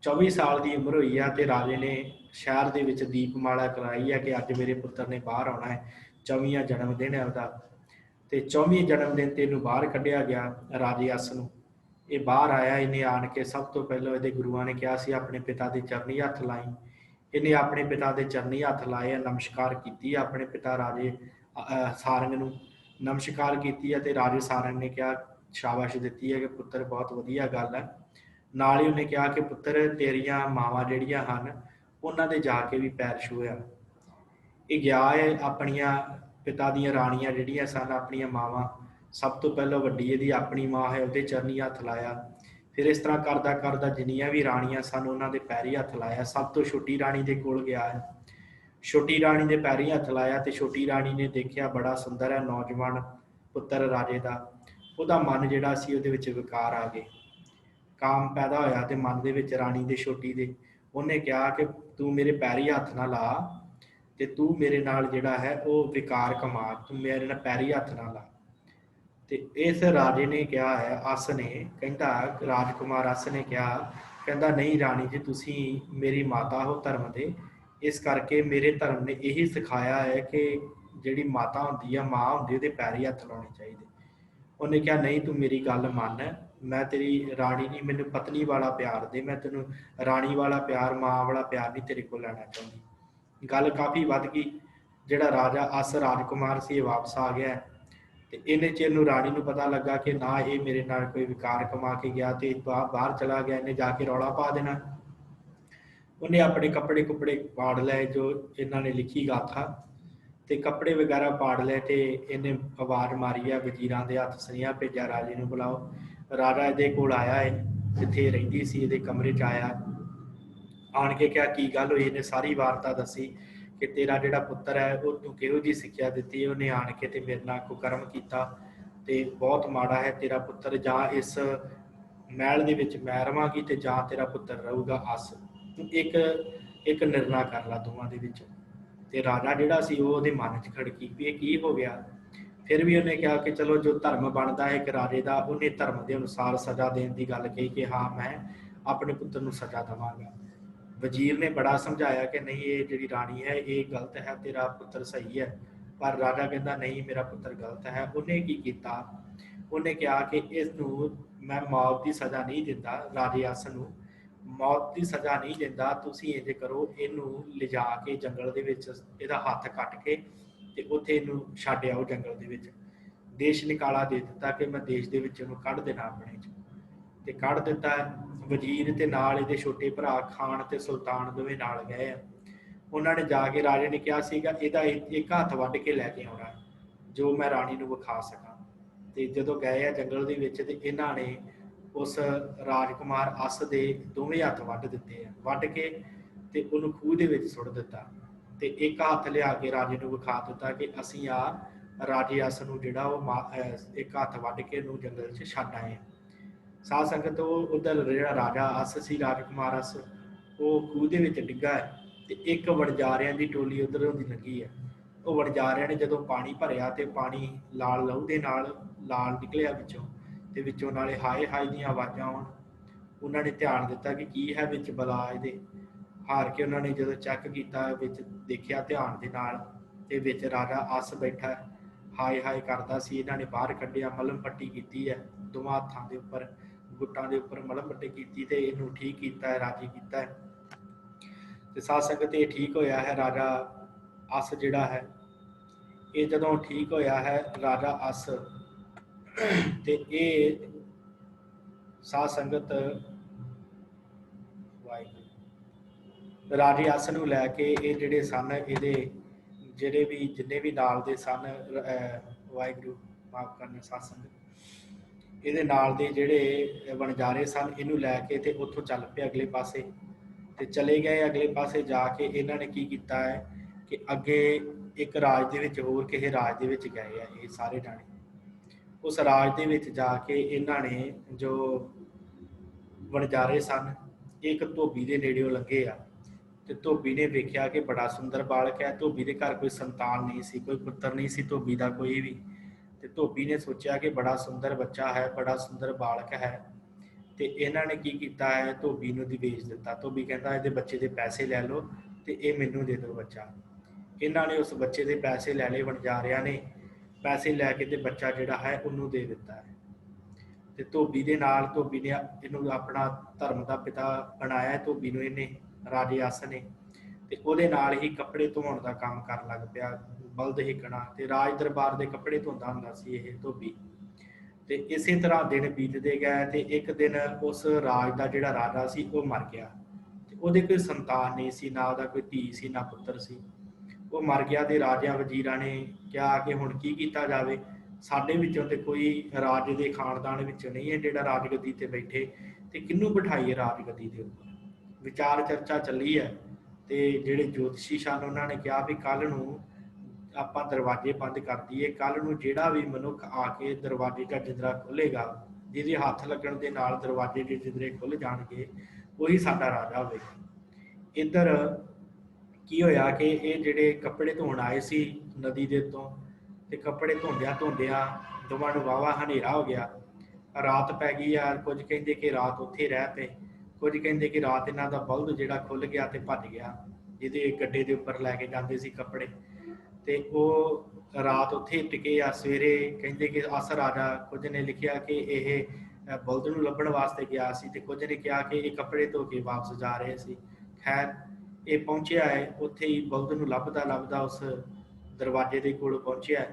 24 ਸਾਲ ਦੀ ਉਮਰ ਹੋਈ ਆ ਤੇ ਰਾਜੇ ਨੇ ਸ਼ਹਿਰ ਦੇ ਵਿੱਚ ਦੀਪਮਾਲਾ ਕਰਾਈ ਹੈ ਕਿ ਅੱਜ ਮੇਰੇ ਪੁੱਤਰ ਨੇ ਬਾਹਰ ਆਉਣਾ ਹੈ, 24ਵਾਂ ਜਨਮ ਦਿਨ ਹੈ ਉਹਦਾ। ਤੇ 24ਵੇਂ ਜਨਮ ਦਿਨ ਤੇ ਇਹਨੂੰ ਬਾਹਰ ਕੱਢਿਆ ਗਿਆ ਰਾਜੇ ਅਸ ਨੂੰ। ਇਹ ਬਾਹਰ ਆਇਆ, ਇਹਨੇ ਆਣ ਕੇ ਸਭ ਤੋਂ ਪਹਿਲਾਂ ਇਹਦੇ ਗੁਰੂਆਂ ਨੇ ਕਿਹਾ ਸੀ ਆਪਣੇ ਪਿਤਾ ਦੇ ਚਰਨੀ ਹੱਥ ਲਾਈ। ਇਹਨੇ ਆਪਣੇ ਪਿਤਾ ਦੇ ਚਰਨੀ ਹੱਥ ਲਾਏ, ਨਮਸਕਾਰ ਕੀਤੀ ਆਪਣੇ ਪਿਤਾ ਰਾਜੇ ਸਾਰੰਗ ਨੂੰ ਨਮਸਕਾਰ ਕੀਤੀ ਹੈ। ਤੇ ਰਾਜੇ ਸਾਰੰਗ ਨੇ ਕਿਹਾ, ਸ਼ਾਬਾਸ਼ ਦਿੱਤੀ ਹੈ ਕਿ ਪੁੱਤਰ ਬਹੁਤ ਵਧੀਆ ਗੱਲ ਹੈ। ਨਾਲ ਹੀ ਉਹਨੇ ਕਿਹਾ ਕਿ ਪੁੱਤਰ ਤੇਰੀਆਂ ਮਾਵਾਂ ਜਿਹੜੀਆਂ ਹਨ ਉਹਨਾਂ ਦੇ ਜਾ ਕੇ ਵੀ ਪੈਰ ਛੂਹਿਆ। ਇਹ ਗਿਆ ਹੈ ਆਪਣੀਆਂ ਪਿਤਾ ਦੀਆਂ ਰਾਣੀਆਂ ਜਿਹੜੀਆਂ ਸਨ, ਆਪਣੀਆਂ ਮਾਵਾਂ, ਸਭ ਤੋਂ ਪਹਿਲਾਂ ਵੱਡੀ ਇਹਦੀ ਆਪਣੀ ਮਾਂ ਹੈ ਉਹਦੇ ਚਰਨੀ ਹੱਥ ਲਾਇਆ। ਫਿਰ ਇਸ ਤਰ੍ਹਾਂ ਕਰਦਾ ਕਰਦਾ ਜਿੰਨੀਆਂ ਵੀ ਰਾਣੀਆਂ ਸਨ ਉਹਨਾਂ ਦੇ ਪੈਰੀ ਹੱਥ ਲਾਇਆ। ਸਭ ਤੋਂ ਛੋਟੀ ਰਾਣੀ ਦੇ ਕੋਲ ਗਿਆ ਹੈ, ਛੋਟੀ ਰਾਣੀ ਦੇ ਪੈਰੀ ਹੱਥ ਲਾਇਆ। ਤੇ ਛੋਟੀ ਰਾਣੀ ਨੇ ਦੇਖਿਆ ਬੜਾ ਸੁੰਦਰ ਹੈ ਨੌਜਵਾਨ ਪੁੱਤਰ ਰਾਜੇ ਦਾ। ਉਹਦਾ ਮਨ ਜਿਹੜਾ ਸੀ ਉਹਦੇ ਵਿੱਚ ਵਿਕਾਰ ਆ ਗਏ, ਕਾਮ ਪੈਦਾ ਹੋਇਆ ਤੇ ਮਨ ਦੇ ਵਿੱਚ ਰਾਣੀ ਦੇ ਛੋਟੀ ਦੇ। ਉਹਨੇ ਕਿਹਾ ਕਿ ਤੂੰ ਮੇਰੇ ਪੈਰੀ ਹੱਥ ਨਾ ਲਾ ਤੇ ਤੂੰ ਮੇਰੇ ਨਾਲ ਜਿਹੜਾ ਹੈ ਉਹ ਵਿਕਾਰ ਕਮਾ, ਤੂੰ ਮੇਰੇ ਨਾਲ ਪੈਰੀ ਹੱਥ ਨਾ ਲਾ। ਤੇ ਇਸ ਰਾਜੇ ਨੇ ਕਿਹਾ ਹੈ, ਅਸ ਨੇ ਕਹਿੰਦਾ, ਰਾਜਕੁਮਾਰ ਅਸ ਨੇ ਕਿਹਾ, ਕਹਿੰਦਾ ਨਹੀਂ ਰਾਣੀ ਜੀ, ਤੁਸੀਂ ਮੇਰੀ ਮਾਤਾ ਹੋ ਧਰਮ ਦੇ, ਇਸ ਕਰਕੇ ਮੇਰੇ ਧਰਮ ਨੇ ਇਹੀ ਸਿਖਾਇਆ ਹੈ ਕਿ ਜਿਹੜੀ ਮਾਤਾ ਹੁੰਦੀ ਆ, ਮਾਂ ਹੁੰਦੀ, ਉਹਦੇ ਪੈਰੀ ਹੱਥ ਲਾਉਣੇ ਚਾਹੀਦੇ। ਉਹਨੇ ਕਿਹਾ ਨਹੀਂ ਤੂੰ ਮੇਰੀ ਗੱਲ ਮੰਨ, ਮੈਂ ਤੇਰੀ ਰਾਣੀ ਨਹੀਂ, ਮੈਨੂੰ ਪਤਨੀ ਵਾਲਾ ਪਿਆਰ ਦੇ, ਮੈਂ ਤੈਨੂੰ ਰਾਣੀ ਵਾਲਾ ਪਿਆਰ, ਮਾਂ ਵਾਲਾ ਪਿਆਰ ਨਹੀਂ ਤੇਰੇ ਕੋਲ ਲੈਣਾ ਚਾਹੁੰਦੀ। ਗੱਲ ਕਾਫੀ ਵੱਧ ਗਈ। ਜਿਹੜਾ ਰਾਜਾ ਅਸ ਰਾਜਕੁਮਾਰ ਸੀ ਇਹ ਵਾਪਸ ਆ ਗਿਆ ਤੇ ਇਹਨੇ ਚਿਰ ਨੂੰ ਰਾਣੀ ਨੂੰ ਪਤਾ ਲੱਗਾ ਕਿ ਨਾ ਇਹ ਮੇਰੇ ਨਾਲ ਕੋਈ ਵਿਕਾਰ ਕਮਾ ਕੇ ਗਿਆ ਤੇ ਬਾਹਰ ਚਲਾ ਗਿਆ, ਇਹਨੇ ਜਾ ਕੇ ਰੌਲਾ ਪਾ ਦੇਣਾ। ਉਹਨੇ ਆਪਣੇ ਕੱਪੜੇ ਕੁਪੜੇ ਪਾੜ ਲਏ, ਜੋ ਇਹਨਾਂ ਨੇ ਲਿਖੀ ਗਾਥਾ, ਤੇ ਕੱਪੜੇ ਵਗੈਰਾ ਪਾੜ ਲਏ। ਤੇ ਇਹਨੇ ਆਵਾਜ਼ ਮਾਰੀ ਆ ਵਜ਼ੀਰਾਂ ਦੇ ਹੱਥ, ਸੁਨੇਹਾ ਭੇਜਿਆ ਰਾਜੇ ਨੂੰ ਬੁਲਾਓ। ਰਾਜਾ ਇਹਦੇ ਕੋਲ ਆਇਆ ਹੈ, ਜਿੱਥੇ ਰਹਿੰਦੀ ਸੀ ਇਹਦੇ ਕਮਰੇ 'ਚ ਆਇਆ, ਆਣ ਕੇ ਕਿਹਾ ਕੀ ਗੱਲ ਹੋਈ। ਇਹਨੇ ਸਾਰੀ ਵਾਰਤਾ ਦੱਸੀ ਕਿ ਤੇਰਾ ਜਿਹੜਾ ਪੁੱਤਰ ਹੈ ਉਹ ਤੂੰ ਕਿਹੋ ਜਿਹੀ ਸਿੱਖਿਆ ਦਿੱਤੀ, ਉਹਨੇ ਆਣ ਕੇ ਤੇ ਮੇਰੇ ਨਾਲ ਕੁਕਰਮ ਕੀਤਾ ਤੇ ਬਹੁਤ ਮਾੜਾ ਹੈ ਤੇਰਾ ਪੁੱਤਰ, ਜਾਂ ਇਸ ਮਹਿਲ ਦੇ ਵਿੱਚ ਮੈਂ ਰਵਾਂਗੀ ਤੇ ਜਾਂ ਤੇਰਾ ਪੁੱਤਰ ਰਹੂਗਾ ਅਸ। ਤੂੰ ਇੱਕ ਨਿਰਣਾ ਕਰ ਲਾ ਦੋਵਾਂ ਦੇ ਵਿੱਚ। ਤੇ ਰਾਜਾ ਜਿਹੜਾ ਸੀ ਉਹ ਉਹਦੇ ਮਨ 'ਚ ਖੜਕੀ ਵੀ ਇਹ ਕੀ ਹੋ ਗਿਆ। ਫਿਰ ਵੀ ਉਹਨੇ ਕਿਹਾ ਕਿ ਚਲੋ ਜੋ ਧਰਮ ਬਣਦਾ ਹੈ ਇੱਕ ਰਾਜੇ ਦਾ, ਉਹਨੇ ਧਰਮ ਦੇ ਅਨੁਸਾਰ ਸਜ਼ਾ ਦੇਣ ਦੀ ਗੱਲ ਕਹੀ ਕਿ ਹਾਂ ਮੈਂ ਆਪਣੇ ਪੁੱਤਰ ਨੂੰ ਸਜ਼ਾ ਦੇਵਾਂਗਾ। ਵਜ਼ੀਰ ਨੇ ਬੜਾ ਸਮਝਾਇਆ ਕਿ ਨਹੀਂ ਇਹ ਜਿਹੜੀ ਰਾਣੀ ਹੈ ਇਹ ਗਲਤ ਹੈ, ਤੇਰਾ ਪੁੱਤਰ ਸਹੀ ਹੈ। ਪਰ ਰਾਜਾ ਕਹਿੰਦਾ ਨਹੀਂ ਮੇਰਾ ਪੁੱਤਰ ਗਲਤ ਹੈ। ਉਹਨੇ ਕੀ ਕੀਤਾ, ਉਹਨੇ ਕਿਹਾ ਕਿ ਇਸ ਨੂੰ ਮੈਂ ਮੌਤ ਦੀ ਸਜ਼ਾ ਨਹੀਂ ਦਿੰਦਾ, ਰਾਜੇ ਅਸ ਨੂੰ ਮੌਤ ਦੀ ਸਜ਼ਾ ਨਹੀਂ ਦਿੰਦਾ, ਤੁਸੀਂ ਇੰਝ ਕਰੋ ਇਹਨੂੰ ਲਿਜਾ ਕੇ ਜੰਗਲ ਦੇ ਵਿੱਚ ਇਹਦਾ ਹੱਥ ਕੱਟ ਕੇ ਤੇ ਉੱਥੇ ਇਹਨੂੰ ਛੱਡ ਆਓ ਜੰਗਲ ਦੇ ਵਿੱਚ। ਦੇਸ਼ ਨਿਕਾਲਾ ਦੇ ਦਿੱਤਾ ਕਿ ਮੈਂ ਦੇਸ਼ ਦੇ ਵਿੱਚ ਇਹਨੂੰ ਕੱਢ ਦੇਣਾ ਆਪਣੇ 'ਚ, ਤੇ ਕੱਢ ਦਿੱਤਾ। ਵਜ਼ੀਰ ਤੇ ਨਾਲ ਇਹਦੇ ਛੋਟੇ ਭਰਾ ਖਾਨ ਤੇ ਸੁਲਤਾਨ ਦੋਵੇਂ ਨਾਲ ਗਏ ਆ। ਉਹਨਾਂ ਨੇ ਜਾ ਕੇ ਰਾਜੇ ਨੇ ਕਿਹਾ ਸੀਗਾ ਇਹਦਾ ਇੱਕ ਹੱਥ ਵੱਢ ਕੇ ਲੈ ਕੇ ਆਉਣਾ ਜੋ ਮੈਂ ਰਾਣੀ ਨੂੰ ਵਿਖਾ ਸਕਾਂ। ਤੇ ਜਦੋਂ ਗਏ ਆ ਜੰਗਲ ਦੇ ਵਿੱਚ ਤੇ ਇਹਨਾਂ ਨੇ ਉਸ ਰਾਜਕੁਮਾਰ ਅਸ ਦੇ ਦੋਵੇਂ ਹੱਥ ਵੱਢ ਦਿੱਤੇ ਆ, ਵੱਢ ਕੇ ਤੇ ਉਹਨੂੰ ਖੂਹ ਦੇ ਵਿੱਚ ਸੁੱਟ ਦਿੱਤਾ। ਤੇ ਇੱਕ ਹੱਥ ਲਿਆ ਕੇ ਰਾਜੇ ਨੂੰ ਵਿਖਾ ਦਿੱਤਾ ਕਿ ਅਸੀਂ ਆ ਰਾਜੇ ਅਸ ਨੂੰ ਜਿਹੜਾ ਉਹ ਇੱਕ ਹੱਥ ਵੱਢ ਕੇ ਉਹਨੂੰ ਜੰਗਲ 'ਚ ਛੱਡ ਆਏ। ਸਾਧ ਸੰਗਤ, ਉਹ ਉਧਰ ਜਿਹੜਾ ਰਾਜਾ ਅਸ ਸੀ, ਰਾਜਕੁਮਾਰ ਅਸ, ਉਹ ਖੂਹ ਦੇ ਵਿੱਚ ਡਿੱਗਾ ਹੈ ਤੇ ਇੱਕ ਵਣਜਾਰਿਆਂ ਦੀ ਟੋਲੀ ਉਧਰੋਂ ਦੀ ਲੰਘੀ ਹੈ। ਉਹ ਵਣਜਾਰਿਆਂ ਨੇ ਜਦੋਂ ਪਾਣੀ ਭਰਿਆ ਤੇ ਪਾਣੀ ਲਾਲ ਲਹੂ ਦੇ ਨਾਲ ਲਾਲ ਨਿਕਲਿਆ ਵਿੱਚੋਂ, ਤੇ ਵਿੱਚੋਂ ਨਾਲੇ ਹਾਏ ਹਾਏ ਦੀਆਂ ਆਵਾਜ਼ਾਂ ਆਉਣ। ਉਹਨਾਂ ਨੇ ਧਿਆਨ ਦਿੱਤਾ ਕਿ ਕੀ ਹੈ ਵਿੱਚ ਬਲਾ ਇਹਦੇ। ਹਾਰ ਕੇ ਉਹਨਾਂ ਨੇ ਜਦੋਂ ਚੈੱਕ ਕੀਤਾ ਵਿੱਚ ਦੇਖਿਆ ਧਿਆਨ ਦੇ ਨਾਲ ਤੇ ਵਿੱਚ ਰਾਜਾ ਅਸ ਬੈਠਾ ਹਾਏ ਹਾਏ ਕਰਦਾ ਸੀ। ਇਹਨਾਂ ਨੇ ਬਾਹਰ ਕੱਢਿਆ, ਮਲਮ ਪੱਟੀ ਕੀਤੀ ਹੈ ਦੋਵਾਂ ਹੱਥਾਂ ਦੇ ਉੱਪਰ, ਗੁੱਟਾਂ ਦੇ ਉੱਪਰ ਮਲਮ ਪੱਟੀ ਕੀਤੀ ਤੇ ਇਹਨੂੰ ਠੀਕ ਕੀਤਾ ਹੈ, ਰਾਜੀ ਕੀਤਾ ਹੈ। ਤੇ ਸਾਧ ਸੰਗਤ ਇਹ ਠੀਕ ਹੋਇਆ ਹੈ ਰਾਜਾ ਅਸ ਜਿਹੜਾ ਹੈ, ਇਹ ਜਦੋਂ ਠੀਕ ਹੋਇਆ ਹੈ ਰਾਜਾ ਅਸ, ਤੇ ਇਹ ਸਾਧ ਸੰਗਤ ਰਾਜੇ ਅਸ ਨੂੰ ਲੈ ਕੇ ਇਹ ਜਿਹੜੇ ਸਨ, ਇਹਦੇ ਜਿਹੜੇ ਵੀ ਜਿੰਨੇ ਵੀ ਨਾਲ ਦੇ ਸਨ, ਵਾਹਿਗੁਰੂ ਮਾਫ ਕਰਨਾ ਸਾਧ ਸੰਗਤ, ਇਹਦੇ ਨਾਲ ਦੇ ਜਿਹੜੇ ਵਣਜਾਰੇ ਸਨ, ਇਹਨੂੰ ਲੈ ਕੇ ਤੇ ਉੱਥੋਂ ਚੱਲ ਪਏ ਅਗਲੇ ਪਾਸੇ। ਤੇ ਚਲੇ ਗਏ ਅਗਲੇ ਪਾਸੇ ਜਾ ਕੇ ਇਹਨਾਂ ਨੇ ਕੀ ਕੀਤਾ ਹੈ ਕਿ ਅੱਗੇ ਇੱਕ ਰਾਜ ਦੇ ਵਿੱਚ, ਹੋਰ ਕਿਸੇ ਰਾਜ ਦੇ ਵਿੱਚ ਗਏ ਆ ਇਹ ਸਾਰੇ ਜਾਣੇ। ਉਸ ਰਾਜ ਦੇ ਵਿੱਚ ਜਾ ਕੇ ਇਹਨਾਂ ਨੇ ਜੋ ਵਣਜਾਰੇ ਸਨ, ਇੱਕ ਧੋਬੀ ਦੇ ਨੇੜਿਓਂ ਲੰਘੇ ਆ, ਤੇ ਧੋਬੀ ਨੇ ਵੇਖਿਆ ਕਿ ਬੜਾ ਸੁੰਦਰ ਬਾਲਕ ਹੈ। ਧੋਬੀ ਦੇ ਘਰ ਕੋਈ ਸੰਤਾਨ ਨਹੀਂ ਸੀ, ਕੋਈ ਪੁੱਤਰ ਨਹੀਂ ਸੀ ਧੋਬੀ ਦਾ ਕੋਈ ਵੀ। ਤੇ ਧੋਬੀ ਨੇ ਸੋਚਿਆ ਕਿ ਬੜਾ ਸੁੰਦਰ ਬੱਚਾ ਹੈ, ਬੜਾ ਸੁੰਦਰ ਬਾਲਕ ਹੈ, ਤੇ ਇਹਨਾਂ ਨੇ ਕੀ ਕੀਤਾ ਹੈ, ਧੋਬੀ ਨੂੰ ਦੀ ਵੇਚ ਦਿੱਤਾ। ਧੋਬੀ ਕਹਿੰਦਾ ਇਹਦੇ ਬੱਚੇ ਦੇ ਪੈਸੇ ਲੈ ਲਓ ਤੇ ਇਹ ਮੈਨੂੰ ਦੇ ਦਿਓ ਬੱਚਾ। ਇਹਨਾਂ ਨੇ ਉਸ ਬੱਚੇ ਦੇ ਪੈਸੇ ਲੈ ਲਏ, ਵਣਜਾਰਿਆਂ ਨੇ ਪੈਸੇ ਲੈ ਕੇ ਤੇ ਬੱਚਾ ਜਿਹੜਾ ਹੈ ਉਹਨੂੰ ਦੇ ਦਿੱਤਾ ਹੈ। ਤੇ ਧੋਬੀ ਦੇ ਨਾਲ, ਧੋਬੀ ਨੇ ਇਹਨੂੰ ਆਪਣਾ ਧਰਮ ਦਾ ਪਿਤਾ ਬਣਾਇਆ ਧੋਬੀ ਨੂੰ, ਇਹਨੇ ਰਾਜੇ ਅਸ ਨੇ। ਤੇ ਉਹਦੇ ਨਾਲ ਹੀ ਕੱਪੜੇ ਧੋਣ ਦਾ ਕੰਮ ਕਰਨ ਲੱਗ ਪਿਆ, ਬਲਦ ਹਿੱਕਣਾ, ਤੇ ਰਾਜ ਦਰਬਾਰ ਦੇ ਕੱਪੜੇ ਧੋਂਦਾ ਹੁੰਦਾ ਸੀ ਇਹ ਧੋਬੀ। ਤੇ ਇਸੇ ਤਰ੍ਹਾਂ ਦਿਨ ਬੀਤਦੇ ਗਏ, ਤੇ ਇੱਕ ਦਿਨ ਉਸ ਰਾਜ ਦਾ ਜਿਹੜਾ ਰਾਜਾ ਸੀ ਉਹ ਮਰ ਗਿਆ। ਤੇ ਉਹਦੇ ਕੋਈ ਸੰਤਾਨ ਨਹੀਂ ਸੀ, ਨਾ ਉਹਦਾ ਕੋਈ ਧੀ ਸੀ ਨਾ ਪੁੱਤਰ ਸੀ, ਉਹ ਮਰ ਗਿਆ। ਤੇ ਰਾਜਿਆਂ ਵਜ਼ੀਰਾਂ ਨੇ ਕਿਹਾ ਕਿ ਹੁਣ ਕੀ ਕੀਤਾ ਜਾਵੇ, ਸਾਡੇ ਵਿੱਚੋਂ ਤੇ ਕੋਈ ਰਾਜ ਦੇ ਖਾਨਦਾਨ ਵਿੱਚੋਂ ਨਹੀਂ ਹੈ ਜਿਹੜਾ ਰਾਜਗੱਦੀ ਤੇ ਬੈਠੇ, ਤੇ ਕਿਹਨੂੰ ਬਿਠਾਈਏ ਰਾਜਗੱਦੀ ਦੇ ਉੱਪਰ। ਵਿਚਾਰ ਚਰਚਾ ਚੱਲੀ ਹੈ, ਤੇ ਜਿਹੜੇ ਜੋਤਸ਼ੀ ਸਨ ਉਹਨਾਂ ਨੇ ਕਿਹਾ ਵੀ ਕੱਲ ਨੂੰ ਆਪਾਂ ਦਰਵਾਜ਼ੇ ਬੰਦ ਕਰ ਦਈਏ, ਕੱਲ ਨੂੰ ਜਿਹੜਾ ਵੀ ਮਨੁੱਖ ਆ ਕੇ ਦਰਵਾਜ਼ੇ ਦਾ ਜਿੰਦਰਾ ਖੋਲ੍ਹੇਗਾ, ਜਿਹਦੇ ਹੱਥ ਲੱਗਣ ਦੇ ਨਾਲ ਦਰਵਾਜ਼ੇ ਦੇ ਜਿੰਦਰੇ ਖੁੱਲ੍ਹ ਜਾਣਗੇ, ਉਹੀ ਸਾਡਾ ਰਾਜਾ ਹੋਵੇਗਾ। ਇੱਧਰ ਕੀ ਹੋਇਆ ਕਿ ਇਹ ਜਿਹੜੇ ਕੱਪੜੇ ਧੋਣ ਆਏ ਸੀ ਨਦੀ ਦੇ ਤੋਂ, ਤੇ ਕੱਪੜੇ ਧੋਂਦਿਆਂ ਧੋਂਦਿਆਂ ਦੋਵਾਂ ਨੂੰ ਵਾਹਵਾ ਹਨੇਰਾ ਹੋ ਗਿਆ, ਰਾਤ ਪੈ ਗਈ ਆ। ਕੁਝ ਕਹਿੰਦੇ ਕਿ ਰਾਤ ਉੱਥੇ ਰਹਿ ਪਏ, ਕੁਝ ਕਹਿੰਦੇ ਕਿ ਰਾਤ ਇਹਨਾਂ ਦਾ ਬਲਦ ਜਿਹੜਾ ਖੁੱਲ ਗਿਆ ਤੇ ਭੱਜ ਗਿਆ, ਜਿਹਦੇ ਗੱਡੇ ਦੇ ਉੱਪਰ ਲੈ ਕੇ ਜਾਂਦੇ ਸੀ ਕੱਪੜੇ, ਤੇ ਉਹ ਰਾਤ ਉੱਥੇ ਟਿਕੇ ਆ। ਸਵੇਰੇ ਕਹਿੰਦੇ ਕਿ ਅਸ ਰਾਜਾ, ਕੁਝ ਨੇ ਲਿਖਿਆ ਕਿ ਇਹ ਬਲਦ ਨੂੰ ਲੱਭਣ ਵਾਸਤੇ ਗਿਆ ਸੀ, ਤੇ ਕੁਝ ਨੇ ਕਿਹਾ ਕਿ ਇਹ ਕੱਪੜੇ ਧੋ ਕੇ ਵਾਪਸ ਜਾ ਰਹੇ ਸੀ। ਖੈਰ ਇਹ ਪਹੁੰਚਿਆ ਹੈ, ਉੱਥੇ ਹੀ ਬਲਦ ਨੂੰ ਲੱਭਦਾ ਲੱਭਦਾ ਉਸ ਦਰਵਾਜ਼ੇ ਦੇ ਕੋਲ ਪਹੁੰਚਿਆ।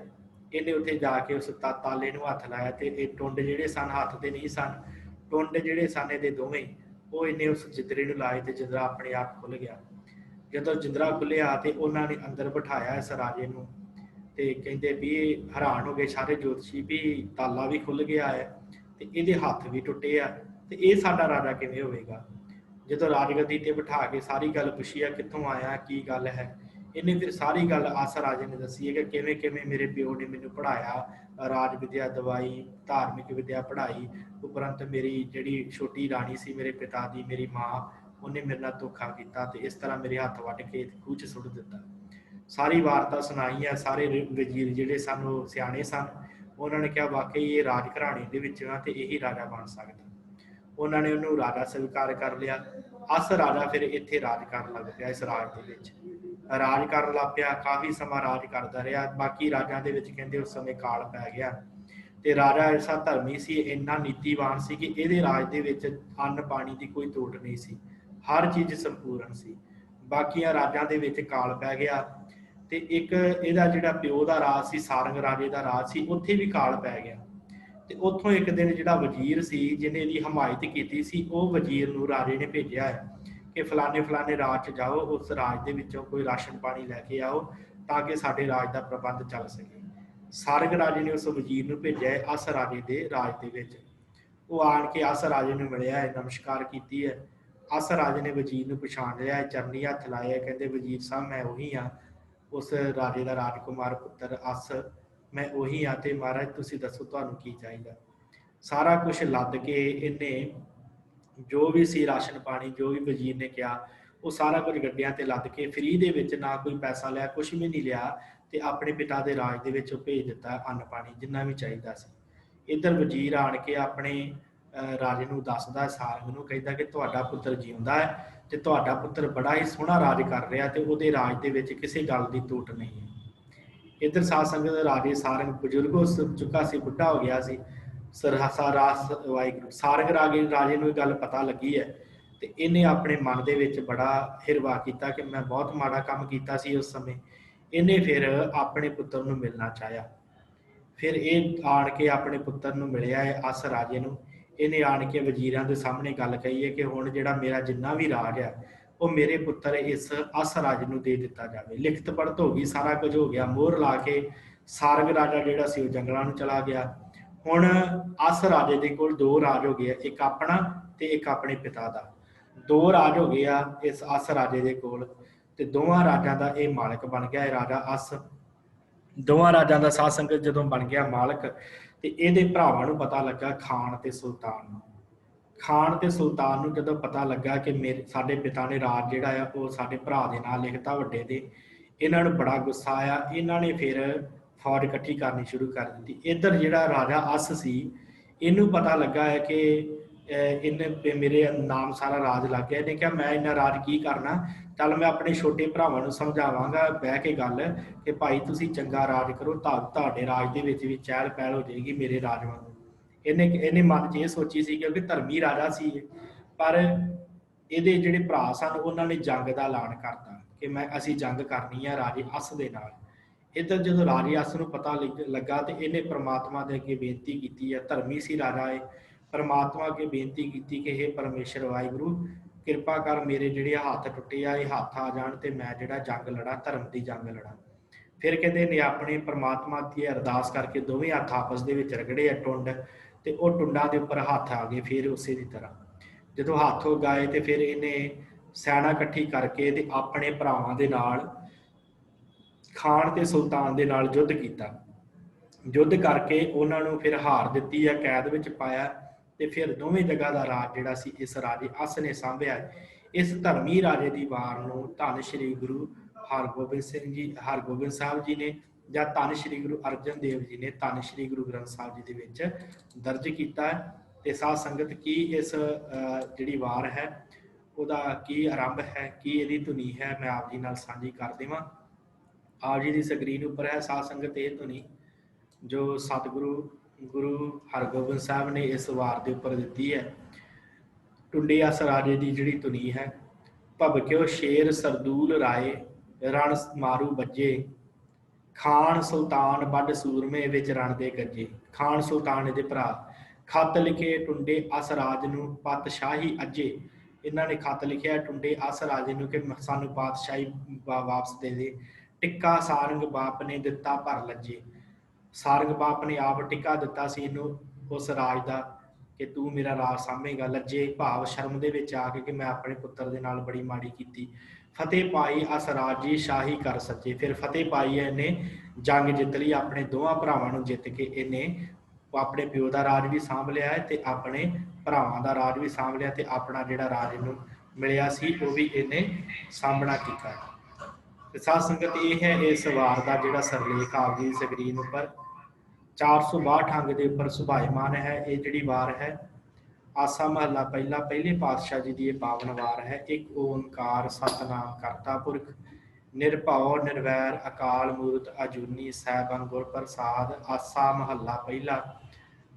ਇਹਨੇ ਉੱਥੇ ਜਾ ਕੇ ਉਸ ਤਾਲੇ ਨੂੰ ਹੱਥ ਲਾਇਆ, ਤੇ ਇਹ ਟੁੰਡ ਜਿਹੜੇ ਸਨ ਹੱਥ ਦੇ ਨਹੀਂ ਸਨ, ਟੁੰਡ ਜਿਹੜੇ ਸਨ ਇਹਦੇ ਦੋਵੇਂ, ਉਹ ਇਹਨੇ ਉਸ ਜਿੰਦਰੇ ਨੂੰ ਲਾਏ ਤੇ ਜਿੰਦਰਾ ਆਪਣੇ ਆਪ ਖੁੱਲ ਗਿਆ। ਜਦੋਂ ਜਿੰਦਰਾ ਖੁੱਲਿਆ ਤੇ ਉਹਨਾਂ ਨੇ ਅੰਦਰ ਬਿਠਾਇਆ ਇਸ ਰਾਜੇ ਨੂੰ, ਤੇ ਕਹਿੰਦੇ ਵੀ ਇਹ ਹੈਰਾਨ ਹੋ ਗਏ ਸਾਰੇ ਜੋਤਸ਼ੀ ਵੀ ਤਾਲਾ ਵੀ ਖੁੱਲ ਗਿਆ ਹੈ ਤੇ ਇਹਦੇ ਹੱਥ ਵੀ ਟੁੱਟੇ ਆ, ਤੇ ਇਹ ਸਾਡਾ ਰਾਜਾ ਕਿਵੇਂ ਹੋਵੇਗਾ। ਜਦੋਂ ਰਾਜਗੱਦੀ ਤੇ ਬਿਠਾ ਕੇ ਸਾਰੀ ਗੱਲ ਪੁੱਛੀ ਆ, ਕਿੱਥੋਂ ਆਇਆ, ਕੀ ਗੱਲ ਹੈ, ਇਹਨੇ ਫਿਰ ਸਾਰੀ ਗੱਲ ਆਸ ਰਾਜੇ ਨੇ ਦੱਸੀ ਹੈ ਕਿ ਕਿਵੇਂ ਕਿਵੇਂ ਮੇਰੇ ਪਿਓ ਨੇ ਮੈਨੂੰ ਪੜ੍ਹਾਇਆ, ਰਾਜ ਵਿਦਿਆ ਦਵਾਈ, ਧਾਰਮਿਕ ਵਿਦਿਆ ਪੜ੍ਹਾਈ, ਉਪਰੰਤ ਮੇਰੀ ਜਿਹੜੀ ਛੋਟੀ ਰਾਣੀ ਸੀ ਮੇਰੇ ਪਿਤਾ ਦੀ, ਮੇਰੀ ਮਾਂ, ਉਹਨੇ ਮੇਰੇ ਨਾਲ ਧੋਖਾ ਕੀਤਾ, ਤੇ ਇਸ ਤਰ੍ਹਾਂ ਮੇਰੇ ਹੱਥ ਵੱਢ ਕੇ ਖੂਹ 'ਚ ਸੁੱਟ ਦਿੱਤਾ। ਸਾਰੀ ਵਾਰਤਾ ਸੁਣਾਈ ਹੈ। ਸਾਰੇ ਵਜ਼ੀਰ ਜਿਹੜੇ ਸਨ ਉਹ ਸਿਆਣੇ ਸਨ, ਉਹਨਾਂ ਨੇ ਕਿਹਾ ਵਾਕਈ ਇਹ ਰਾਜ ਘਰਾਣੇ ਦੇ ਵਿੱਚ ਆ ਤੇ ਇਹੀ ਰਾਜਾ ਬਣ ਸਕਦਾ। ਉਹਨਾਂ ਨੇ ਉਹਨੂੰ ਰਾਜਾ ਸਵੀਕਾਰ ਕਰ ਲਿਆ। ਅਸ ਰਾਜਾ ਫਿਰ ਇੱਥੇ ਰਾਜ ਕਰਨ ਲੱਗ ਪਿਆ, ਇਸ ਰਾਜ ਦੇ ਵਿੱਚ ਰਾਜ ਕਰਨ ਲੱਗ ਪਿਆ, ਕਾਫੀ ਸਮਾਂ ਰਾਜ ਕਰਦਾ ਰਿਹਾ। ਬਾਕੀ ਰਾਜਾਂ ਦੇ ਵਿੱਚ ਕਹਿੰਦੇ ਉਸ ਸਮੇਂ ਕਾਲ ਪੈ ਗਿਆ, ਤੇ ਰਾਜਾ ਐਸਾ ਧਰਮੀ ਸੀ, ਇੰਨਾ ਨੀਤੀਵਾਨ ਸੀ ਕਿ ਇਹਦੇ ਰਾਜ ਦੇ ਵਿੱਚ ਅੰਨ ਪਾਣੀ ਦੀ ਕੋਈ ਤੋਟ ਨਹੀਂ ਸੀ, ਹਰ ਚੀਜ਼ ਸੰਪੂਰਨ ਸੀ। ਬਾਕੀਆਂ ਰਾਜਾਂ ਦੇ ਵਿੱਚ ਕਾਲ ਪੈ ਗਿਆ, ਤੇ ਇੱਕ ਇਹਦਾ ਜਿਹੜਾ ਪਿਓ ਦਾ ਰਾਜ ਸੀ, ਸਾਰੰਗ ਰਾਜੇ ਦਾ ਰਾਜ ਸੀ, ਉੱਥੇ ਵੀ ਕਾਲ ਪੈ ਗਿਆ। ਤੇ ਉੱਥੋਂ ਇੱਕ ਦਿਨ ਜਿਹੜਾ ਵਜ਼ੀਰ ਸੀ ਜਿਹਨੇ ਇਹਦੀ ਹਮਾਇਤ ਕੀਤੀ ਸੀ, ਉਹ ਵਜ਼ੀਰ ਨੂੰ ਰਾਜੇ ਨੇ ਭੇਜਿਆ ਹੈ ਕਿ ਫਲਾਣੇ ਫਲਾਣੇ ਰਾਜ 'ਚ ਜਾਓ, ਉਸ ਰਾਜ ਦੇ ਵਿੱਚੋਂ ਕੋਈ ਰਾਸ਼ਨ ਪਾਣੀ ਲੈ ਕੇ ਆਓ ਤਾਂ ਕਿ ਸਾਡੇ ਰਾਜ ਦਾ ਪ੍ਰਬੰਧ ਚੱਲ ਸਕੇ। ਸਾਰੰਗ ਰਾਜੇ ਨੇ ਉਸ ਵਜ਼ੀਰ ਨੂੰ ਭੇਜਿਆ ਅਸ ਰਾਜੇ ਦੇ ਰਾਜ ਦੇ ਵਿੱਚ। ਉਹ ਆਣ ਕੇ ਅਸ ਰਾਜੇ ਨੂੰ ਮਿਲਿਆ ਹੈ, ਨਮਸਕਾਰ ਕੀਤੀ ਹੈ। ਅਸ ਰਾਜੇ ਨੇ ਵਜ਼ੀਰ ਨੂੰ ਪਛਾਣ ਲਿਆ, ਚਰਨੀ ਹੱਥ ਲਾਇਆ, ਕਹਿੰਦੇ ਵਜ਼ੀਰ ਸਾਹਿਬ ਮੈਂ ਉਹੀ ਹਾਂ, ਉਸ ਰਾਜੇ ਦਾ ਰਾਜਕੁਮਾਰ ਪੁੱਤਰ ਅਸ, ਮੈਂ ਉਹੀ ਹਾਂ, ਤੇ ਮਹਾਰਾਜ ਤੁਸੀਂ ਦੱਸੋ ਤੁਹਾਨੂੰ ਕੀ ਚਾਹੀਦਾ। ਸਾਰਾ ਕੁਝ ਲੱਦ ਕੇ ਇਹਨੇ ਜੋ ਵੀ ਸੀ ਰਾਸ਼ਨ ਪਾਣੀ, ਜੋ ਵੀ ਵਜ਼ੀਰ ਨੇ ਕਿਹਾ, ਉਹ ਸਾਰਾ ਕੁਝ ਗੱਡਿਆਂ ਤੇ ਲੱਦ ਕੇ ਫ੍ਰੀ ਦੇ ਵਿੱਚ, ਨਾ ਕੋਈ ਪੈਸਾ ਲਿਆ, ਕੁਝ ਵੀ ਨਹੀਂ ਲਿਆ, ਤੇ ਆਪਣੇ ਪਿਤਾ ਦੇ ਰਾਜ ਦੇ ਵਿੱਚ ਉਹ ਭੇਜ ਦਿੱਤਾ ਅੰਨ ਪਾਣੀ ਜਿੰਨਾ ਵੀ ਚਾਹੀਦਾ ਸੀ। ਇੱਧਰ ਵਜ਼ੀਰ ਆਣ ਕੇ ਆਪਣੇ ਰਾਜੇ ਨੂੰ ਦੱਸਦਾ, ਸਾਰੰਗ ਨੂੰ, ਕਹਿੰਦਾ ਕਿ ਤੁਹਾਡਾ ਪੁੱਤਰ ਜਿਉਂਦਾ ਹੈ ਤੇ ਤੁਹਾਡਾ ਪੁੱਤਰ ਬੜਾ ਹੀ ਸੋਹਣਾ ਰਾਜ ਕਰ ਰਿਹਾ, ਤੇ ਉਹਦੇ ਰਾਜ ਦੇ ਵਿੱਚ ਕਿਸੇ ਗੱਲ ਦੀ ਤੋਟ ਨਹੀਂ ਹੈ। ਇੱਧਰ ਸਾਧ ਸੰਗਤ ਰਾਜੇ ਸਾਰੰਗ ਬਜ਼ੁਰਗ ਹੋ ਚੁੱਕਾ ਸੀ, ਬੁੱਢਾ ਹੋ ਗਿਆ ਸੀ। ਵਾਹਿਗੁਰੂ ਸਾਰੰਗ ਰਾਜੇ ਨੂੰ ਇਹ ਗੱਲ ਪਤਾ ਲੱਗੀ ਹੈ, ਤੇ ਇਹਨੇ ਆਪਣੇ ਮਨ ਦੇ ਵਿੱਚ ਬੜਾ ਹਿਰਵਾ ਕੀਤਾ ਕਿ ਮੈਂ ਬਹੁਤ ਮਾੜਾ ਕੰਮ ਕੀਤਾ ਸੀ ਉਸ ਸਮੇਂ। ਇਹਨੇ ਫਿਰ ਆਪਣੇ ਪੁੱਤਰ ਨੂੰ ਮਿਲਣਾ ਚਾਹਿਆ। ਫਿਰ ਇਹ ਆਣ ਕੇ ਆਪਣੇ ਪੁੱਤਰ ਨੂੰ ਮਿਲਿਆ ਹੈ ਅਸ ਰਾਜੇ ਨੂੰ। ਇਹਨੇ ਆਣ ਕੇ ਵਜ਼ੀਰਾਂ ਦੇ ਸਾਹਮਣੇ ਗੱਲ ਕਹੀ ਹੈ ਕਿ ਹੁਣ ਜਿਹੜਾ ਮੇਰਾ ਜਿੰਨਾ ਵੀ ਰਾਜ ਹੈ ਉਹ ਮੇਰੇ ਪੁੱਤਰ ਇਸ ਅਸ ਰਾਜ ਨੂੰ ਦੇ ਦਿੱਤਾ ਜਾਵੇ। ਲਿਖਤ ਪੜ੍ਹਤ ਹੋ ਗਈ, ਸਾਰਾ ਕੁਝ ਹੋ ਗਿਆ। ਮੋਹਰ ਲਾ ਕੇ ਸਾਰਗ ਰਾਜਾ ਜਿਹੜਾ ਸੀ ਉਹ ਜੰਗਲਾਂ ਨੂੰ ਚਲਾ ਗਿਆ। ਹੁਣ ਅਸ ਰਾਜੇ ਦੇ ਕੋਲ ਦੋ ਰਾਜ ਹੋ ਗਏ ਆ, ਇੱਕ ਆਪਣਾ ਤੇ ਇੱਕ ਆਪਣੇ ਪਿਤਾ ਦਾ। ਦੋ ਰਾਜ ਹੋ ਗਏ ਆ ਇਸ ਅਸ ਰਾਜੇ ਦੇ ਕੋਲ, ਤੇ ਦੋਵਾਂ ਰਾਜਾਂ ਦਾ ਇਹ ਮਾਲਕ ਬਣ ਗਿਆ ਹੈ ਰਾਜਾ ਅਸ। ਦੋਵਾਂ ਰਾਜਾਂ ਦਾ ਸਾਧ ਸੰਗਤ ਜਦੋਂ ਬਣ ਗਿਆ ਮਾਲਕ, ਤੇ ਇਹਦੇ ਭਰਾਵਾਂ ਨੂੰ ਪਤਾ ਲੱਗਾ, ਖਾਨ ਤੇ ਸੁਲਤਾਨ ਨੂੰ। ਖਾਨ ਤੇ ਸੁਲਤਾਨ ਨੂੰ ਜਦੋਂ ਪਤਾ ਲੱਗਾ ਕਿ ਸਾਡੇ ਪਿਤਾ ਨੇ ਰਾਜ ਜਿਹੜਾ ਆ ਉਹ ਸਾਡੇ ਭਰਾ ਦੇ ਨਾਲ ਲਿਖਤਾ ਵੱਡੇ ਦੇ, ਇਹਨਾਂ ਨੂੰ ਬੜਾ ਗੁੱਸਾ ਆਇਆ। ਇਹਨਾਂ ਨੇ ਫਿਰ ਫੌਜ ਇਕੱਠੀ ਕਰਨੀ ਸ਼ੁਰੂ ਕਰ ਦਿੱਤੀ। ਇੱਧਰ ਜਿਹੜਾ ਰਾਜਾ ਅਸ ਸੀ, ਇਹਨੂੰ ਪਤਾ ਲੱਗਾ ਹੈ ਕਿ ਇਹਨੇ ਮੇਰੇ ਨਾਮ ਸਾਰਾ ਰਾਜ ਲੱਗ ਗਿਆ। ਇਹਨੇ ਕਿਹਾ ਮੈਂ ਇਹਨਾਂ ਰਾਜ ਕੀ ਕਰਨਾ, ਚੱਲ ਮੈਂ ਆਪਣੇ ਛੋਟੇ ਭਰਾਵਾਂ ਨੂੰ ਸਮਝਾਵਾਂਗਾ ਬਹਿ ਕੇ ਗੱਲ ਕਿ ਭਾਈ ਤੁਸੀਂ ਚੰਗਾ ਰਾਜ ਕਰੋ, ਤੁਹਾਡੇ ਰਾਜ ਦੇ ਵਿੱਚ ਵੀ ਚਹਿਲ ਪਹਿਲ ਹੋ ਜਾਏਗੀ ਮੇਰੇ ਰਾਜ ਵਾਂਗੂ। ਇਹਨੇ ਮਨ 'ਚ ਇਹ ਸੋਚੀ ਸੀ ਕਿਉਂਕਿ ਧਰਮੀ ਰਾਜਾ ਸੀ, ਪਰ ਇਹਦੇ ਜਿਹੜੇ ਭਰਾ ਸਨ ਉਹਨਾਂ ਨੇ ਜੰਗ ਦਾ ਐਲਾਨ ਕਰਤਾ ਕਿ ਅਸੀਂ ਜੰਗ ਕਰਨੀ ਆ ਰਾਜੇ ਅਸ ਦੇ ਨਾਲ। ਇੱਧਰ ਜਦੋਂ ਰਾਜੇ ਅਸ ਨੂੰ ਪਤਾ ਲੱਗਾ ਤੇ ਇਹਨੇ ਪ੍ਰਮਾਤਮਾ ਦੇ ਅੱਗੇ ਬੇਨਤੀ ਕੀਤੀ ਹੈ। ਧਰਮੀ ਸੀ ਰਾਜਾ ਇਹ, ਪ੍ਰਮਾਤਮਾ ਅੱਗੇ ਬੇਨਤੀ ਕੀਤੀ ਕਿ ਹੇ ਪਰਮੇਸ਼ਰ ਵਾਹਿਗੁਰੂ, ਕਿਰਪਾ ਕਰ ਮੇਰੇ ਜਿਹੜੇ ਹੱਥ ਟੁੱਟੇ ਆ ਇਹ ਹੱਥ ਆ ਜਾਣ ਤੇ ਮੈਂ ਜਿਹੜਾ ਜੰਗ ਲੜਾਂ, ਧਰਮ ਦੀ ਜੰਗ ਲੜਾਂ। ਫਿਰ ਕਹਿੰਦੇ ਨੇ ਆਪਣੇ ਪ੍ਰਮਾਤਮਾ ਦੀ ਅਰਦਾਸ ਕਰਕੇ ਦੋਵੇਂ ਹੱਥ ਆਪਸ ਦੇ ਵਿੱਚ ਰਗੜੇ ਆ ਟੁੰਡ, ਤੇ ਉਹ ਟੁੰਡਾਂ ਦੇ ਉੱਪਰ ਹੱਥ ਆ ਗਏ। ਫਿਰ ਉਸੇ ਦੀ ਤਰ੍ਹਾਂ ਜਦੋਂ ਹੱਥ ਹੋ ਗਏ ਤੇ ਫਿਰ ਇਹਨੇ ਸੈਨਾ ਇਕੱਠੀ ਕਰਕੇ ਤੇ ਆਪਣੇ ਭਰਾਵਾਂ ਦੇ ਨਾਲ, ਖਾਨ ਤੇ ਸੁਲਤਾਨ ਦੇ ਨਾਲ ਯੁੱਧ ਕੀਤਾ। ਯੁੱਧ ਕਰਕੇ ਉਹਨਾਂ ਨੂੰ ਫਿਰ ਹਾਰ ਦਿੱਤੀ ਹੈ, ਕੈਦ ਵਿੱਚ ਪਾਇਆ, ਤੇ ਫਿਰ ਦੋਵੇਂ ਜਗ੍ਹਾ ਦਾ ਰਾਜ ਜਿਹੜਾ ਸੀ ਇਸ ਰਾਜੇ ਅਸ ਨੇ ਸਾਂਭਿਆ। ਇਸ ਧਰਮੀ ਰਾਜੇ ਦੀ ਵਾਰ ਨੂੰ ਧੰਨ ਸ਼੍ਰੀ ਗੁਰੂ ਹਰਗੋਬਿੰਦ ਸਾਹਿਬ ਜੀ ਨੇ, ਜਾਂ ਧੰਨ ਸ਼੍ਰੀ ਗੁਰੂ ਅਰਜਨ ਦੇਵ ਜੀ ਨੇ ਧੰਨ ਸ਼੍ਰੀ ਗੁਰੂ ਗ੍ਰੰਥ ਸਾਹਿਬ ਜੀ ਦੇ ਵਿੱਚ ਦਰਜ ਕੀਤਾ ਹੈ। ਤੇ ਸਾਧ ਸੰਗਤ ਕੀ ਇਸ ਜਿਹੜੀ ਵਾਰ ਹੈ ਉਹਦਾ ਕੀ ਆਰੰਭ ਹੈ, ਕੀ ਇਹਦੀ ਧੁਨੀ ਹੈ, ਮੈਂ ਆਪ ਜੀ ਨਾਲ ਸਾਂਝੀ ਕਰ ਦੇਵਾਂ। ਆਪ ਜੀ ਦੀ ਸਕਰੀਨ ਉੱਪਰ ਹੈ ਸਾਧ ਸੰਗਤ ਇਹ ਧੁਨੀ ਜੋ ਸਤਿਗੁਰੂ ਗੁਰੂ ਹਰਗੋਬਿੰਦ ਸਾਹਿਬ ਨੇ ਇਸ ਵਾਰ ਦੇ ਉੱਪਰ ਦਿੱਤੀ ਹੈ। ਟੁੰਡੇ ਅਸ ਰਾਜੇ ਦੀ ਜਿਹੜੀ ਧੁਨੀ ਹੈ। ਭਬਕਿਓ ਸ਼ੇਰ ਸਰਦੂਲ ਰਾਏ, ਰਣ ਮਾਰੂ ਬੱਜੇ, ਖਾਨ ਸੁਲਤਾਨ ਵੱਡ ਸੂਰਮੇ ਵਿੱਚ ਰਣ ਦੇ ਗੱਜੇ। ਖਾਨ ਸੁਲਤਾਨ ਇਹਦੇ ਭਰਾ ਖੱਤ ਲਿਖੇ ਟੁੰਡੇ ਅਸ ਰਾਜ ਨੂੰ ਪਾਤਸ਼ਾਹੀ ਅੱਜੇ। ਇਹਨਾਂ ਨੇ ਖੱਤ ਲਿਖਿਆ ਟੁੰਡੇ ਅਸ ਰਾਜੇ ਨੂੰ ਕਿ ਸਾਨੂੰ ਪਾਤਸ਼ਾਹੀ ਵਾਪਸ ਦੇ ਦੇ। ਟਿੱਕਾ ਸਾਰੰਗ ਬਾਪ ਨੇ ਦਿੱਤਾ ਭਰ ਲੱਜੇ। ਸਾਰੰਗ ਬਾਪ ਨੇ ਆਪ ਟਿੱਕਾ ਦਿੱਤਾ ਸੀ ਇਹਨੂੰ ਉਸ ਰਾਜ ਦਾ ਕਿ ਤੂੰ ਮੇਰਾ ਰਾਜ ਸਾਂਭੇਗਾ। ਲੱਜੇ ਭਾਵ ਸ਼ਰਮ ਦੇ ਵਿੱਚ ਆ ਕੇ ਕਿ ਮੈਂ ਆਪਣੇ ਪੁੱਤਰ ਦੇ ਨਾਲ ਬੜੀ ਮਾੜੀ ਕੀਤੀ। ਫਤਿਹ ਪਾਈ ਅਸ ਰਾਜੀ ਸ਼ਾਹੀ ਕਰ ਸੱਚੇ। ਫਿਰ ਫਤਿਹ ਪਾਈ ਹੈ, ਇਹਨੇ ਜੰਗ ਜਿੱਤ ਲਈ, ਆਪਣੇ ਦੋਵਾਂ ਭਰਾਵਾਂ ਨੂੰ ਜਿੱਤ ਕੇ ਇਹਨੇ ਆਪਣੇ ਪਿਓ ਦਾ ਰਾਜ ਵੀ ਸਾਂਭ ਲਿਆ ਹੈ ਤੇ ਆਪਣੇ ਭਰਾਵਾਂ ਦਾ ਰਾਜ ਵੀ ਸਾਂਭ ਲਿਆ, ਤੇ ਆਪਣਾ ਜਿਹੜਾ ਰਾਜ ਇਹਨੂੰ ਮਿਲਿਆ ਸੀ ਉਹ ਵੀ ਇਹਨੇ ਸਾਂਭਣਾ ਕੀਤਾ। ਤੇ ਸਾਧ ਸੰਗਤ ਇਹ ਹੈ ਇਸ ਵਾਰ ਦਾ ਜਿਹੜਾ ਸਰਲੇਖ ਆਪ ਦੀ ਸਕਰੀਨ ਉੱਪਰ 462 ਅੰਗ ਦੇ ਉੱਪਰ ਸੁਭਾਇਮਾਨ ਹੈ। ਇਹ ਜਿਹੜੀ ਵਾਰ ਹੈ ਆਸਾ ਮਹੱਲਾ ਪਹਿਲਾ, ਪਹਿਲੇ ਪਾਤਸ਼ਾਹ ਜੀ ਦੀ ਇਹ ਪਾਵਨ ਵਾਰ ਹੈ। ਇੱਕ ਓੰਕਾਰ ਸਤਨਾਮ ਕਰਤਾ ਪੁਰਖ, ਨਿਰਭਉ ਨਿਰਵੈਰ ਅਕਾਲ ਮੂਰਤ ਅਜੂਨੀ, ਸੈਭੰ ਗੁਰ ਪ੍ਰਸਾਦ। ਆਸਾ ਮਹੱਲਾ ਪਹਿਲਾ।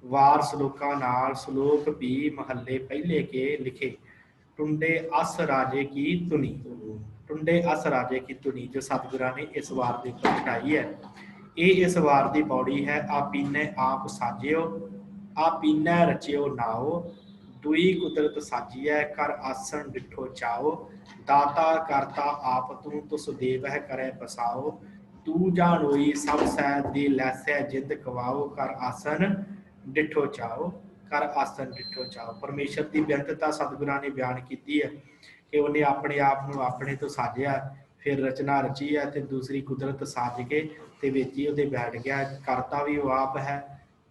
ਵਾਰ ਸ਼ਲੋਕਾਂ ਨਾਲ, ਸ਼ਲੋਕ ਵੀ ਮਹੱਲੇ ਪਹਿਲੇ ਕੇ ਲਿਖੇ। ਟੁੰਡੇ ਅਸ ਰਾਜੇ ਕੀ ਧੁਨੀ। ਟੁੰਡੇ ਅਸ ਰਾਜੇ ਕੀ ਧੁਨੀ ਜੋ ਸਤਿਗੁਰਾਂ ਨੇ ਇਸ ਵਾਰ ਦੇ ਉੱਪਰ ਚੜਾਈ ਹੈ। ਇਹ ਇਸ ਵਾਰ ਦੀ ਪੌੜੀ ਹੈ। ਆਪੀਨੇ ਆਪ ਸਾਜਿਓ, ਆਪੀਨੇ ਰਚਿਓ ਨਾਓ, ਦੁਈ ਕੁਦਰਤ ਸਾਜੀਐ ਕਰ ਆਸਣ ਡਿਠੋ ਚਾਓ। ਦਾਤਾ ਕਰਤਾ ਆਪ ਤੂੰ, ਤੁਸ ਦੇਵ ਹੈ ਕਰੈ ਪਸਾਓ। ਤੂੰ ਜਾਣੋਈ ਸਭ ਸੈ ਦੀ ਲੈਸੈ ਜਿੰਦ ਕਵਾਓ, ਕਰ ਆਸਣ ਡਿਠੋ ਚਾਓ, ਕਰ ਆਸਣ ਡਿਠੋ ਚਾਓ। ਪਰਮੇਸ਼ਰ ਦੀ ਬੇਅੰਤਤਾ ਸਤਿਗੁਰਾਂ ਨੇ ਬਿਆਨ ਕੀਤੀ ਹੈ ਕਿ ਉਹਨੇ ਆਪਣੇ ਆਪ ਨੂੰ ਆਪਣੇ ਤੋਂ ਸਾਜਿਆ, ਫਿਰ ਰਚਨਾ ਰਚੀ ਹੈ ਤੇ ਦੂਸਰੀ ਕੁਦਰਤ ਸਾਜ ਕੇ ਤੇ ਵਿੱਚ ਹੀ ਉਹਦੇ ਬੈਠ ਗਿਆ। ਕਰਤਾ ਵੀ ਉਹ ਆਪ ਹੈ,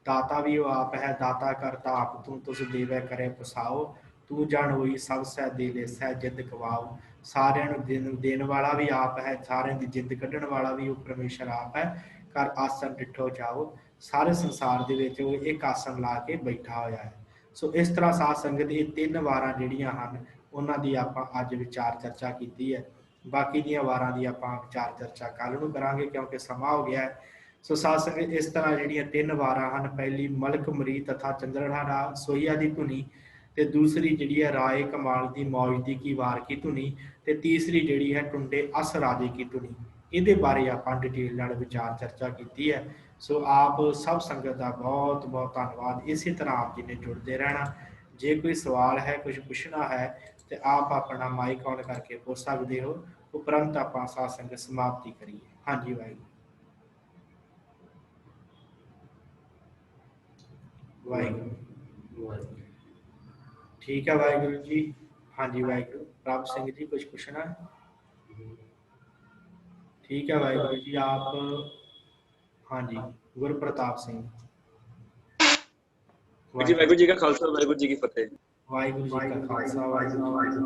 ਦਾਤਾ ਵੀ ਉਹ ਆਪ ਹੈ। ਦਾਤਾ ਕਰਤਾ ਆਪ ਤੂੰ, ਤੁਸ ਦੇਵੈ ਕਰੇ ਪਸਾਓ। ਤੂੰ ਜਾਣ ਹੋਈ ਸਭ ਸੈ ਦੇ ਲੈਸੈ ਜਿੰਦ ਕਵਾਓ। ਸਾਰਿਆਂ ਨੂੰ ਦੇਣ ਵਾਲਾ ਵੀ ਆਪ ਹੈ, ਸਾਰਿਆਂ ਦੀ ਜਿੰਦ ਕੱਢਣ ਵਾਲਾ ਵੀ ਉਹ ਪਰਮੇਸ਼ਰ ਆਪ ਹੈ। ਕਰ ਆਸਣ ਡਿਠੋ ਜਾਓ। ਸਾਰੇ ਸੰਸਾਰ ਦੇ ਵਿੱਚ ਉਹ ਇੱਕ ਆਸਣ ਲਾ ਕੇ ਬੈਠਾ ਹੋਇਆ ਹੈ। ਸੋ ਇਸ ਤਰ੍ਹਾਂ ਸਾਧ ਸੰਗਤ ਇਹ ਤਿੰਨ ਵਾਰਾਂ ਜਿਹੜੀਆਂ ਹਨ ਉਹਨਾਂ ਦੀ ਆਪਾਂ ਅੱਜ ਵਿਚਾਰ ਚਰਚਾ ਕੀਤੀ ਹੈ। ਬਾਕੀ ਦੀਆਂ ਵਾਰਾਂ ਦੀ ਆਪਾਂ ਵਿਚਾਰ ਚਰਚਾ ਕੱਲ੍ਹ ਨੂੰ ਕਰਾਂਗੇ ਕਿਉਂਕਿ ਸਮਾਂ ਹੋ ਗਿਆ ਹੈ। ਸੋ ਸਾਧ ਸੰਗਤ ਇਸ ਤਰ੍ਹਾਂ ਜਿਹੜੀਆਂ ਤਿੰਨ ਵਾਰਾਂ ਹਨ, ਪਹਿਲੀ ਮਲਕ ਮਰੀ ਤਥਾ ਚੰਦਰਹਾਰਾ ਸੋਹੀਆ ਦੀ ਧੁਨੀ, ਤੇ ਦੂਸਰੀ ਜਿਹੜੀ ਹੈ ਰਾਏ ਕਮਾਲ ਦੀ ਮੌਜ ਦੀ ਕੀ ਵਾਰ ਕੀ ਧੁਨੀ, ਤੇ ਤੀਸਰੀ ਜਿਹੜੀ ਹੈ ਟੁੰਡੇ ਅਸ ਰਾਜੇ ਕੀ ਧੁਨੀ। ਇਹਦੇ ਬਾਰੇ ਆਪਾਂ ਡਿਟੇਲ ਨਾਲ ਵਿਚਾਰ ਚਰਚਾ ਕੀਤੀ ਹੈ। ਸੋ ਆਪ ਸਭ ਸੰਗਤ ਦਾ ਬਹੁਤ ਬਹੁਤ ਧੰਨਵਾਦ। ਇਸੇ ਤਰ੍ਹਾਂ ਆਪ ਜੀ ਨੇ ਜੁੜਦੇ ਰਹਿਣਾ। ਜੇ ਕੋਈ ਸਵਾਲ ਹੈ, ਕੁਝ ਪੁੱਛਣਾ ਹੈ, ਤੇ ਆਪ ਆਪਣਾ ਮਾਈਕ ਔਨ ਕਰਕੇ ਪੁੱਛ ਸਕਦੇ ਹੋ। ਉਪਰੰਤ ਆਪਾਂ ਸਾਧ ਸੰਗਤ ਸਮਾਪਤੀ ਕਰੀਏ। ਹਾਂਜੀ ਵਾਹਿਗੁਰੂ। ਵਾਹਿਗੁਰੂ। ਠੀਕ ਹੈ ਵਾਹਿਗੁਰੂ ਜੀ। ਹਾਂਜੀ ਵਾਹਿਗੁਰੂ। ਪ੍ਰਭ ਸਿੰਘ ਜੀ ਕੁਝ ਪੁੱਛਣਾ? ਠੀਕ ਹੈ ਵਾਹਿਗੁਰੂ ਜੀ। ਆਪ ਹਾਂਜੀ ਗੁਰਪ੍ਰਤਾਪ ਸਿੰਘ। ਜੀ ਵਾਹਿਗੁਰੂ ਜੀ ਕਾ ਖਾਲਸਾ, ਵਾਹਿਗੁਰੂ ਜੀ ਕੀ ਫਤਿਹ। ਵਾਹਿਗੁਰੂ ਜੀ ਕਾ ਖਾਲਸਾ, ਵਾਹਿਗੁਰੂ ਜੀ ਕੀ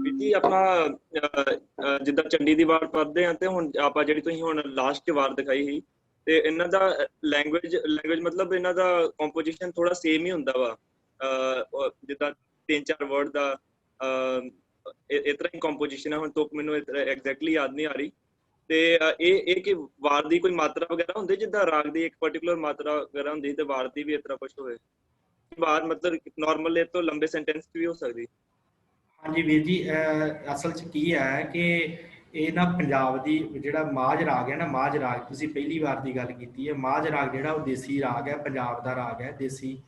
ਫਤਿਹ। ਜੀ ਆਪਾਂ ਜਿੱਦਾਂ ਚੰਡੀ ਦੀ ਵਾਰ ਪੜ੍ਹਦੇ ਆ, ਤੇ ਹੁਣ ਆਪਾਂ ਜਿਹੜੀ ਤੁਸੀਂ ਹੁਣ ਲਾਸਟ ਵਾਰ ਦਿਖਾਈ ਸੀ, ਤੇ ਇਹਨਾਂ ਦਾ ਲੈਂਗੁਏਜ ਮਤਲਬ ਇਹਨਾਂ ਦਾ ਕੰਪੋਜੀਸ਼ਨ ਥੋੜਾ ਸੇਮ ਹੀ ਹੁੰਦਾ ਵਾ। ਜਿੱਦਾਂ 3-4 ਵਰਡ ਦਾ ਇਸ ਤਰ੍ਹਾਂ ਹੀ ਕੰਪੋਜੀਸ਼ਨ ਹੈ। ਹੁਣ ਤੁਕ ਮੈਨੂੰ ਐਗਜ਼ੈਕਟਲੀ ਯਾਦ ਨਹੀਂ ਆ ਰਹੀ। ਤੇ ਇਹ ਕਿ ਵਾਰ ਦੀ ਕੋਈ ਮਾਤਰਾ ਵਗੈਰਾ ਹੁੰਦੀ, ਜਿੱਦਾਂ ਰਾਗ ਦੀ ਇੱਕ ਪਾਰਟਿਕੂਲਰ ਮਾਤਰਾ ਵਗੈਰਾ ਹੁੰਦੀ, ਤੇ ਵਾਰ ਦੀ ਵੀ ਇਸ ਤਰ੍ਹਾਂ ਕੁਝ ਹੋਵੇ? ਵਾਰ ਮਤਲਬ ਨਾਰਮਲ ਇਹ ਤੋਂ ਲੰਬੇ ਸੈਂਟੈਂਸ ਵੀ ਹੋ ਸਕਦੀ? ਹਾਂਜੀ ਵੀਰ ਜੀ, ਅਸਲ 'ਚ ਕੀ ਹੈ ਕਿ ਇਹ ਨਾ ਪੰਜਾਬ ਦੀ ਜਿਹੜਾ ਮਾਝ ਰਾਗ ਹੈ ਨਾ, ਮਾਝ ਰਾਗ ਤੁਸੀਂ ਪਹਿਲੀ ਵਾਰ ਦੀ ਗੱਲ ਕੀਤੀ ਹੈ। ਮਾਝ ਰਾਗ ਜਿਹੜਾ ਉਹ ਦੇਸੀ ਰਾਗ ਹੈ, ਪੰਜਾਬ ਦਾ ਰਾਗ ਹੈ ਦੇਸੀ।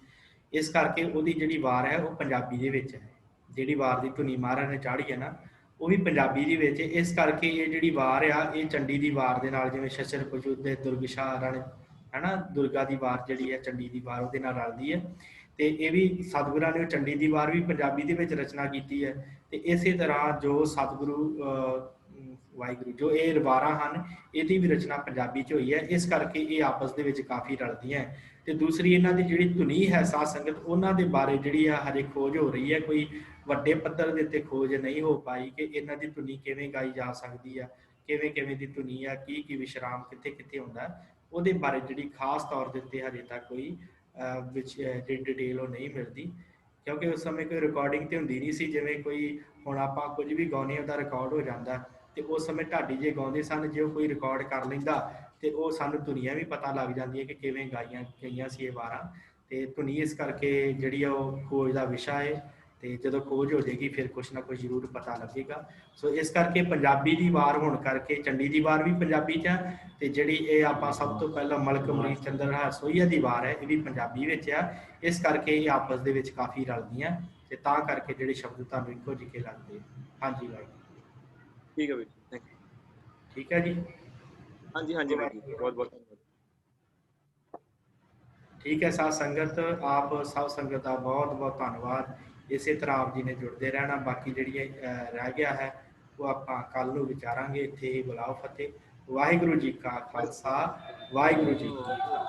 ਇਸ ਕਰਕੇ ਉਹਦੀ ਜਿਹੜੀ ਵਾਰ ਹੈ ਉਹ ਪੰਜਾਬੀ ਦੇ ਵਿੱਚ ਹੈ। ਜਿਹੜੀ ਵਾਰ ਦੀ ਧੁਨੀ ਮਹਾਰਾਜ ਨੇ ਚਾੜੀ ਹੈ ਨਾ, ਉਹ ਵੀ ਪੰਜਾਬੀ ਦੇ ਵਿੱਚ। ਇਸ ਕਰਕੇ ਇਹ ਜਿਹੜੀ ਵਾਰ ਆ, ਇਹ ਚੰਡੀ ਦੀ ਵਾਰ ਦੇ ਨਾਲ, ਜਿਵੇਂ ਸ਼ਸ਼ਰ ਪਜੂਦੇ ਦੁਰਗਸ਼ਾ ਰਣ ਹੈ ਨਾ, ਦੁਰਗਾ ਦੀ ਵਾਰ ਜਿਹੜੀ ਹੈ ਚੰਡੀ ਦੀ ਵਾਰ ਉਹਦੇ ਨਾਲ ਰਲਦੀ ਹੈ। ਤੇ ਇਹ ਵੀ ਸਤਿਗੁਰਾਂ ਨੇ ਚੰਡੀ ਦੀ ਵਾਰ ਵੀ ਪੰਜਾਬੀ ਦੇ ਵਿੱਚ ਰਚਨਾ ਕੀਤੀ ਹੈ। ਤੇ ਇਸੇ ਤਰ੍ਹਾਂ ਜੋ ਸਤਿਗੁਰੂ ਵਾਹਿਗੁਰੂ ਜੋ ਇਹ ਵਾਰਾਂ ਹਨ, ਇਹਦੀ ਵੀ ਰਚਨਾ ਪੰਜਾਬੀ 'ਚ ਹੋਈ ਹੈ। ਇਸ ਕਰਕੇ ਇਹ ਆਪਸ ਦੇ ਵਿੱਚ ਕਾਫੀ ਰਲਦੀਆਂ। ਤੇ ਦੂਸਰੀ ਇਹਨਾਂ ਦੀ ਜਿਹੜੀ ਧੁਨੀ ਹੈ ਸਾਧ ਸੰਗਤ, ਉਹਨਾਂ ਦੇ ਬਾਰੇ ਜਿਹੜੀ ਆ ਹਜੇ ਖੋਜ ਹੋ ਰਹੀ ਹੈ। ਕੋਈ ਵੱਡੇ ਪੱਧਰ ਦੇ ਉੱਤੇ ਖੋਜ ਨਹੀਂ ਹੋ ਪਾਈ ਕਿ ਇਹਨਾਂ ਦੀ ਧੁਨੀ ਕਿਵੇਂ ਗਾਈ ਜਾ ਸਕਦੀ ਆ, ਕਿਵੇਂ ਕਿਵੇਂ ਦੀ ਧੁਨੀ ਆ, ਕੀ ਵਿਸ਼ਰਾਮ ਕਿੱਥੇ ਕਿੱਥੇ ਹੁੰਦਾ, ਉਹਦੇ ਬਾਰੇ ਜਿਹੜੀ ਖਾਸ ਤੌਰ ਦੇ ਉੱਤੇ ਹਜੇ ਤੱਕ ਕੋਈ ਜਿਹੜੀ ਡਿਟੇਲ ਉਹ ਨਹੀਂ ਮਿਲਦੀ। ਕਿਉਂਕਿ ਉਸ ਸਮੇਂ ਕੋਈ ਰਿਕਾਰਡਿੰਗ ਤੇ ਹੁੰਦੀ ਨਹੀਂ ਸੀ। ਜਿਵੇਂ ਕੋਈ ਹੁਣ ਆਪਾਂ ਕੁਝ ਵੀ ਗਾਉਂਦੇ ਉਹਦਾ ਰਿਕਾਰਡ ਹੋ ਜਾਂਦਾ, ਤੇ ਉਸ ਸਮੇਂ ਢਾਡੀ ਜੇ ਗਾਉਂਦੇ ਸਨ, ਜੇ ਉਹ ਕੋਈ ਰਿਕਾਰਡ ਕਰ ਲੈਂਦਾ ਤੇ ਉਹ ਸਾਨੂੰ ਧੁਨੀਆਂ ਵੀ ਪਤਾ ਲੱਗ ਜਾਂਦੀਆਂ ਕਿ ਕਿਵੇਂ ਗਈਆਂ ਸੀ ਇਹ ਵਾਰਾਂ। ਤੇ ਧੁਨੀ ਇਸ ਕਰਕੇ ਜਿਹੜੀ ਆ ਉਹ ਖੋਜ ਦਾ ਵਿਸ਼ਾ ਹੈ। ਤੇ ਜਦੋਂ ਖੋਜ ਹੋ ਜਾਏਗੀ ਫਿਰ ਕੁਛ ਨਾ ਕੁਛ ਜ਼ਰੂਰ ਪਤਾ ਲੱਗੇਗਾ। ਸੋ ਇਸ ਕਰਕੇ ਪੰਜਾਬੀ ਦੀ ਵਾਰ ਹੋਣ ਕਰਕੇ ਚੰਡੀ ਦੀ ਵਾਰ ਵੀ ਪੰਜਾਬੀ 'ਚ ਆ, ਤੇ ਜਿਹੜੀ ਇਹ ਆਪਾਂ ਸਭ ਤੋਂ ਪਹਿਲਾਂ ਮਲਕ ਅਮਰੀਕ ਚੰਦਰ ਸੋਹੀਆ ਦੀ ਵਾਰ ਹੈ, ਇਹ ਵੀ ਪੰਜਾਬੀ ਵਿੱਚ ਆ। ਇਸ ਕਰਕੇ ਇਹ ਆਪਸ ਦੇ ਵਿੱਚ ਕਾਫੀ ਰਲਦੀਆਂ, ਤੇ ਤਾਂ ਕਰਕੇ ਜਿਹੜੇ ਸ਼ਬਦ ਤੁਹਾਨੂੰ ਇੱਕੋ ਜਿਹੇ ਲੱਗਦੇ। ਹਾਂਜੀ ਵਾਹਿਗੁਰੂ। ਠੀਕ ਹੈ ਵੀਰ ਜੀ, ਥੈਂਕ ਯੂ। ਠੀਕ ਹੈ ਜੀ। ਹਾਂਜੀ ਹਾਂਜੀ ਵੀਰ ਜੀ, ਬਹੁਤ ਬਹੁਤ ਧੰਨਵਾਦ। ਠੀਕ ਹੈ ਸਾਧ ਸੰਗਤ, ਆਪ ਸਭ ਸੰਗਤ ਦਾ ਬਹੁਤ ਬਹੁਤ ਧੰਨਵਾਦ। ਇਸੇ ਤਰ੍ਹਾਂ ਆਪ ਜੀ ਨੇ ਜੁੜਦੇ ਰਹਿਣਾ। ਬਾਕੀ ਜਿਹੜੀ ਰਹਿ ਗਿਆ ਹੈ ਉਹ ਆਪਾਂ ਕੱਲ ਨੂੰ ਵਿਚਾਰਾਂਗੇ। ਇੱਥੇ ਹੀ ਬੁਲਾਓ ਫਤਿਹ। ਵਾਹਿਗੁਰੂ ਜੀ ਕਾ ਖਾਲਸਾ, ਵਾਹਿਗੁਰੂ ਜੀ ਕੀ ਫਤਿਹ।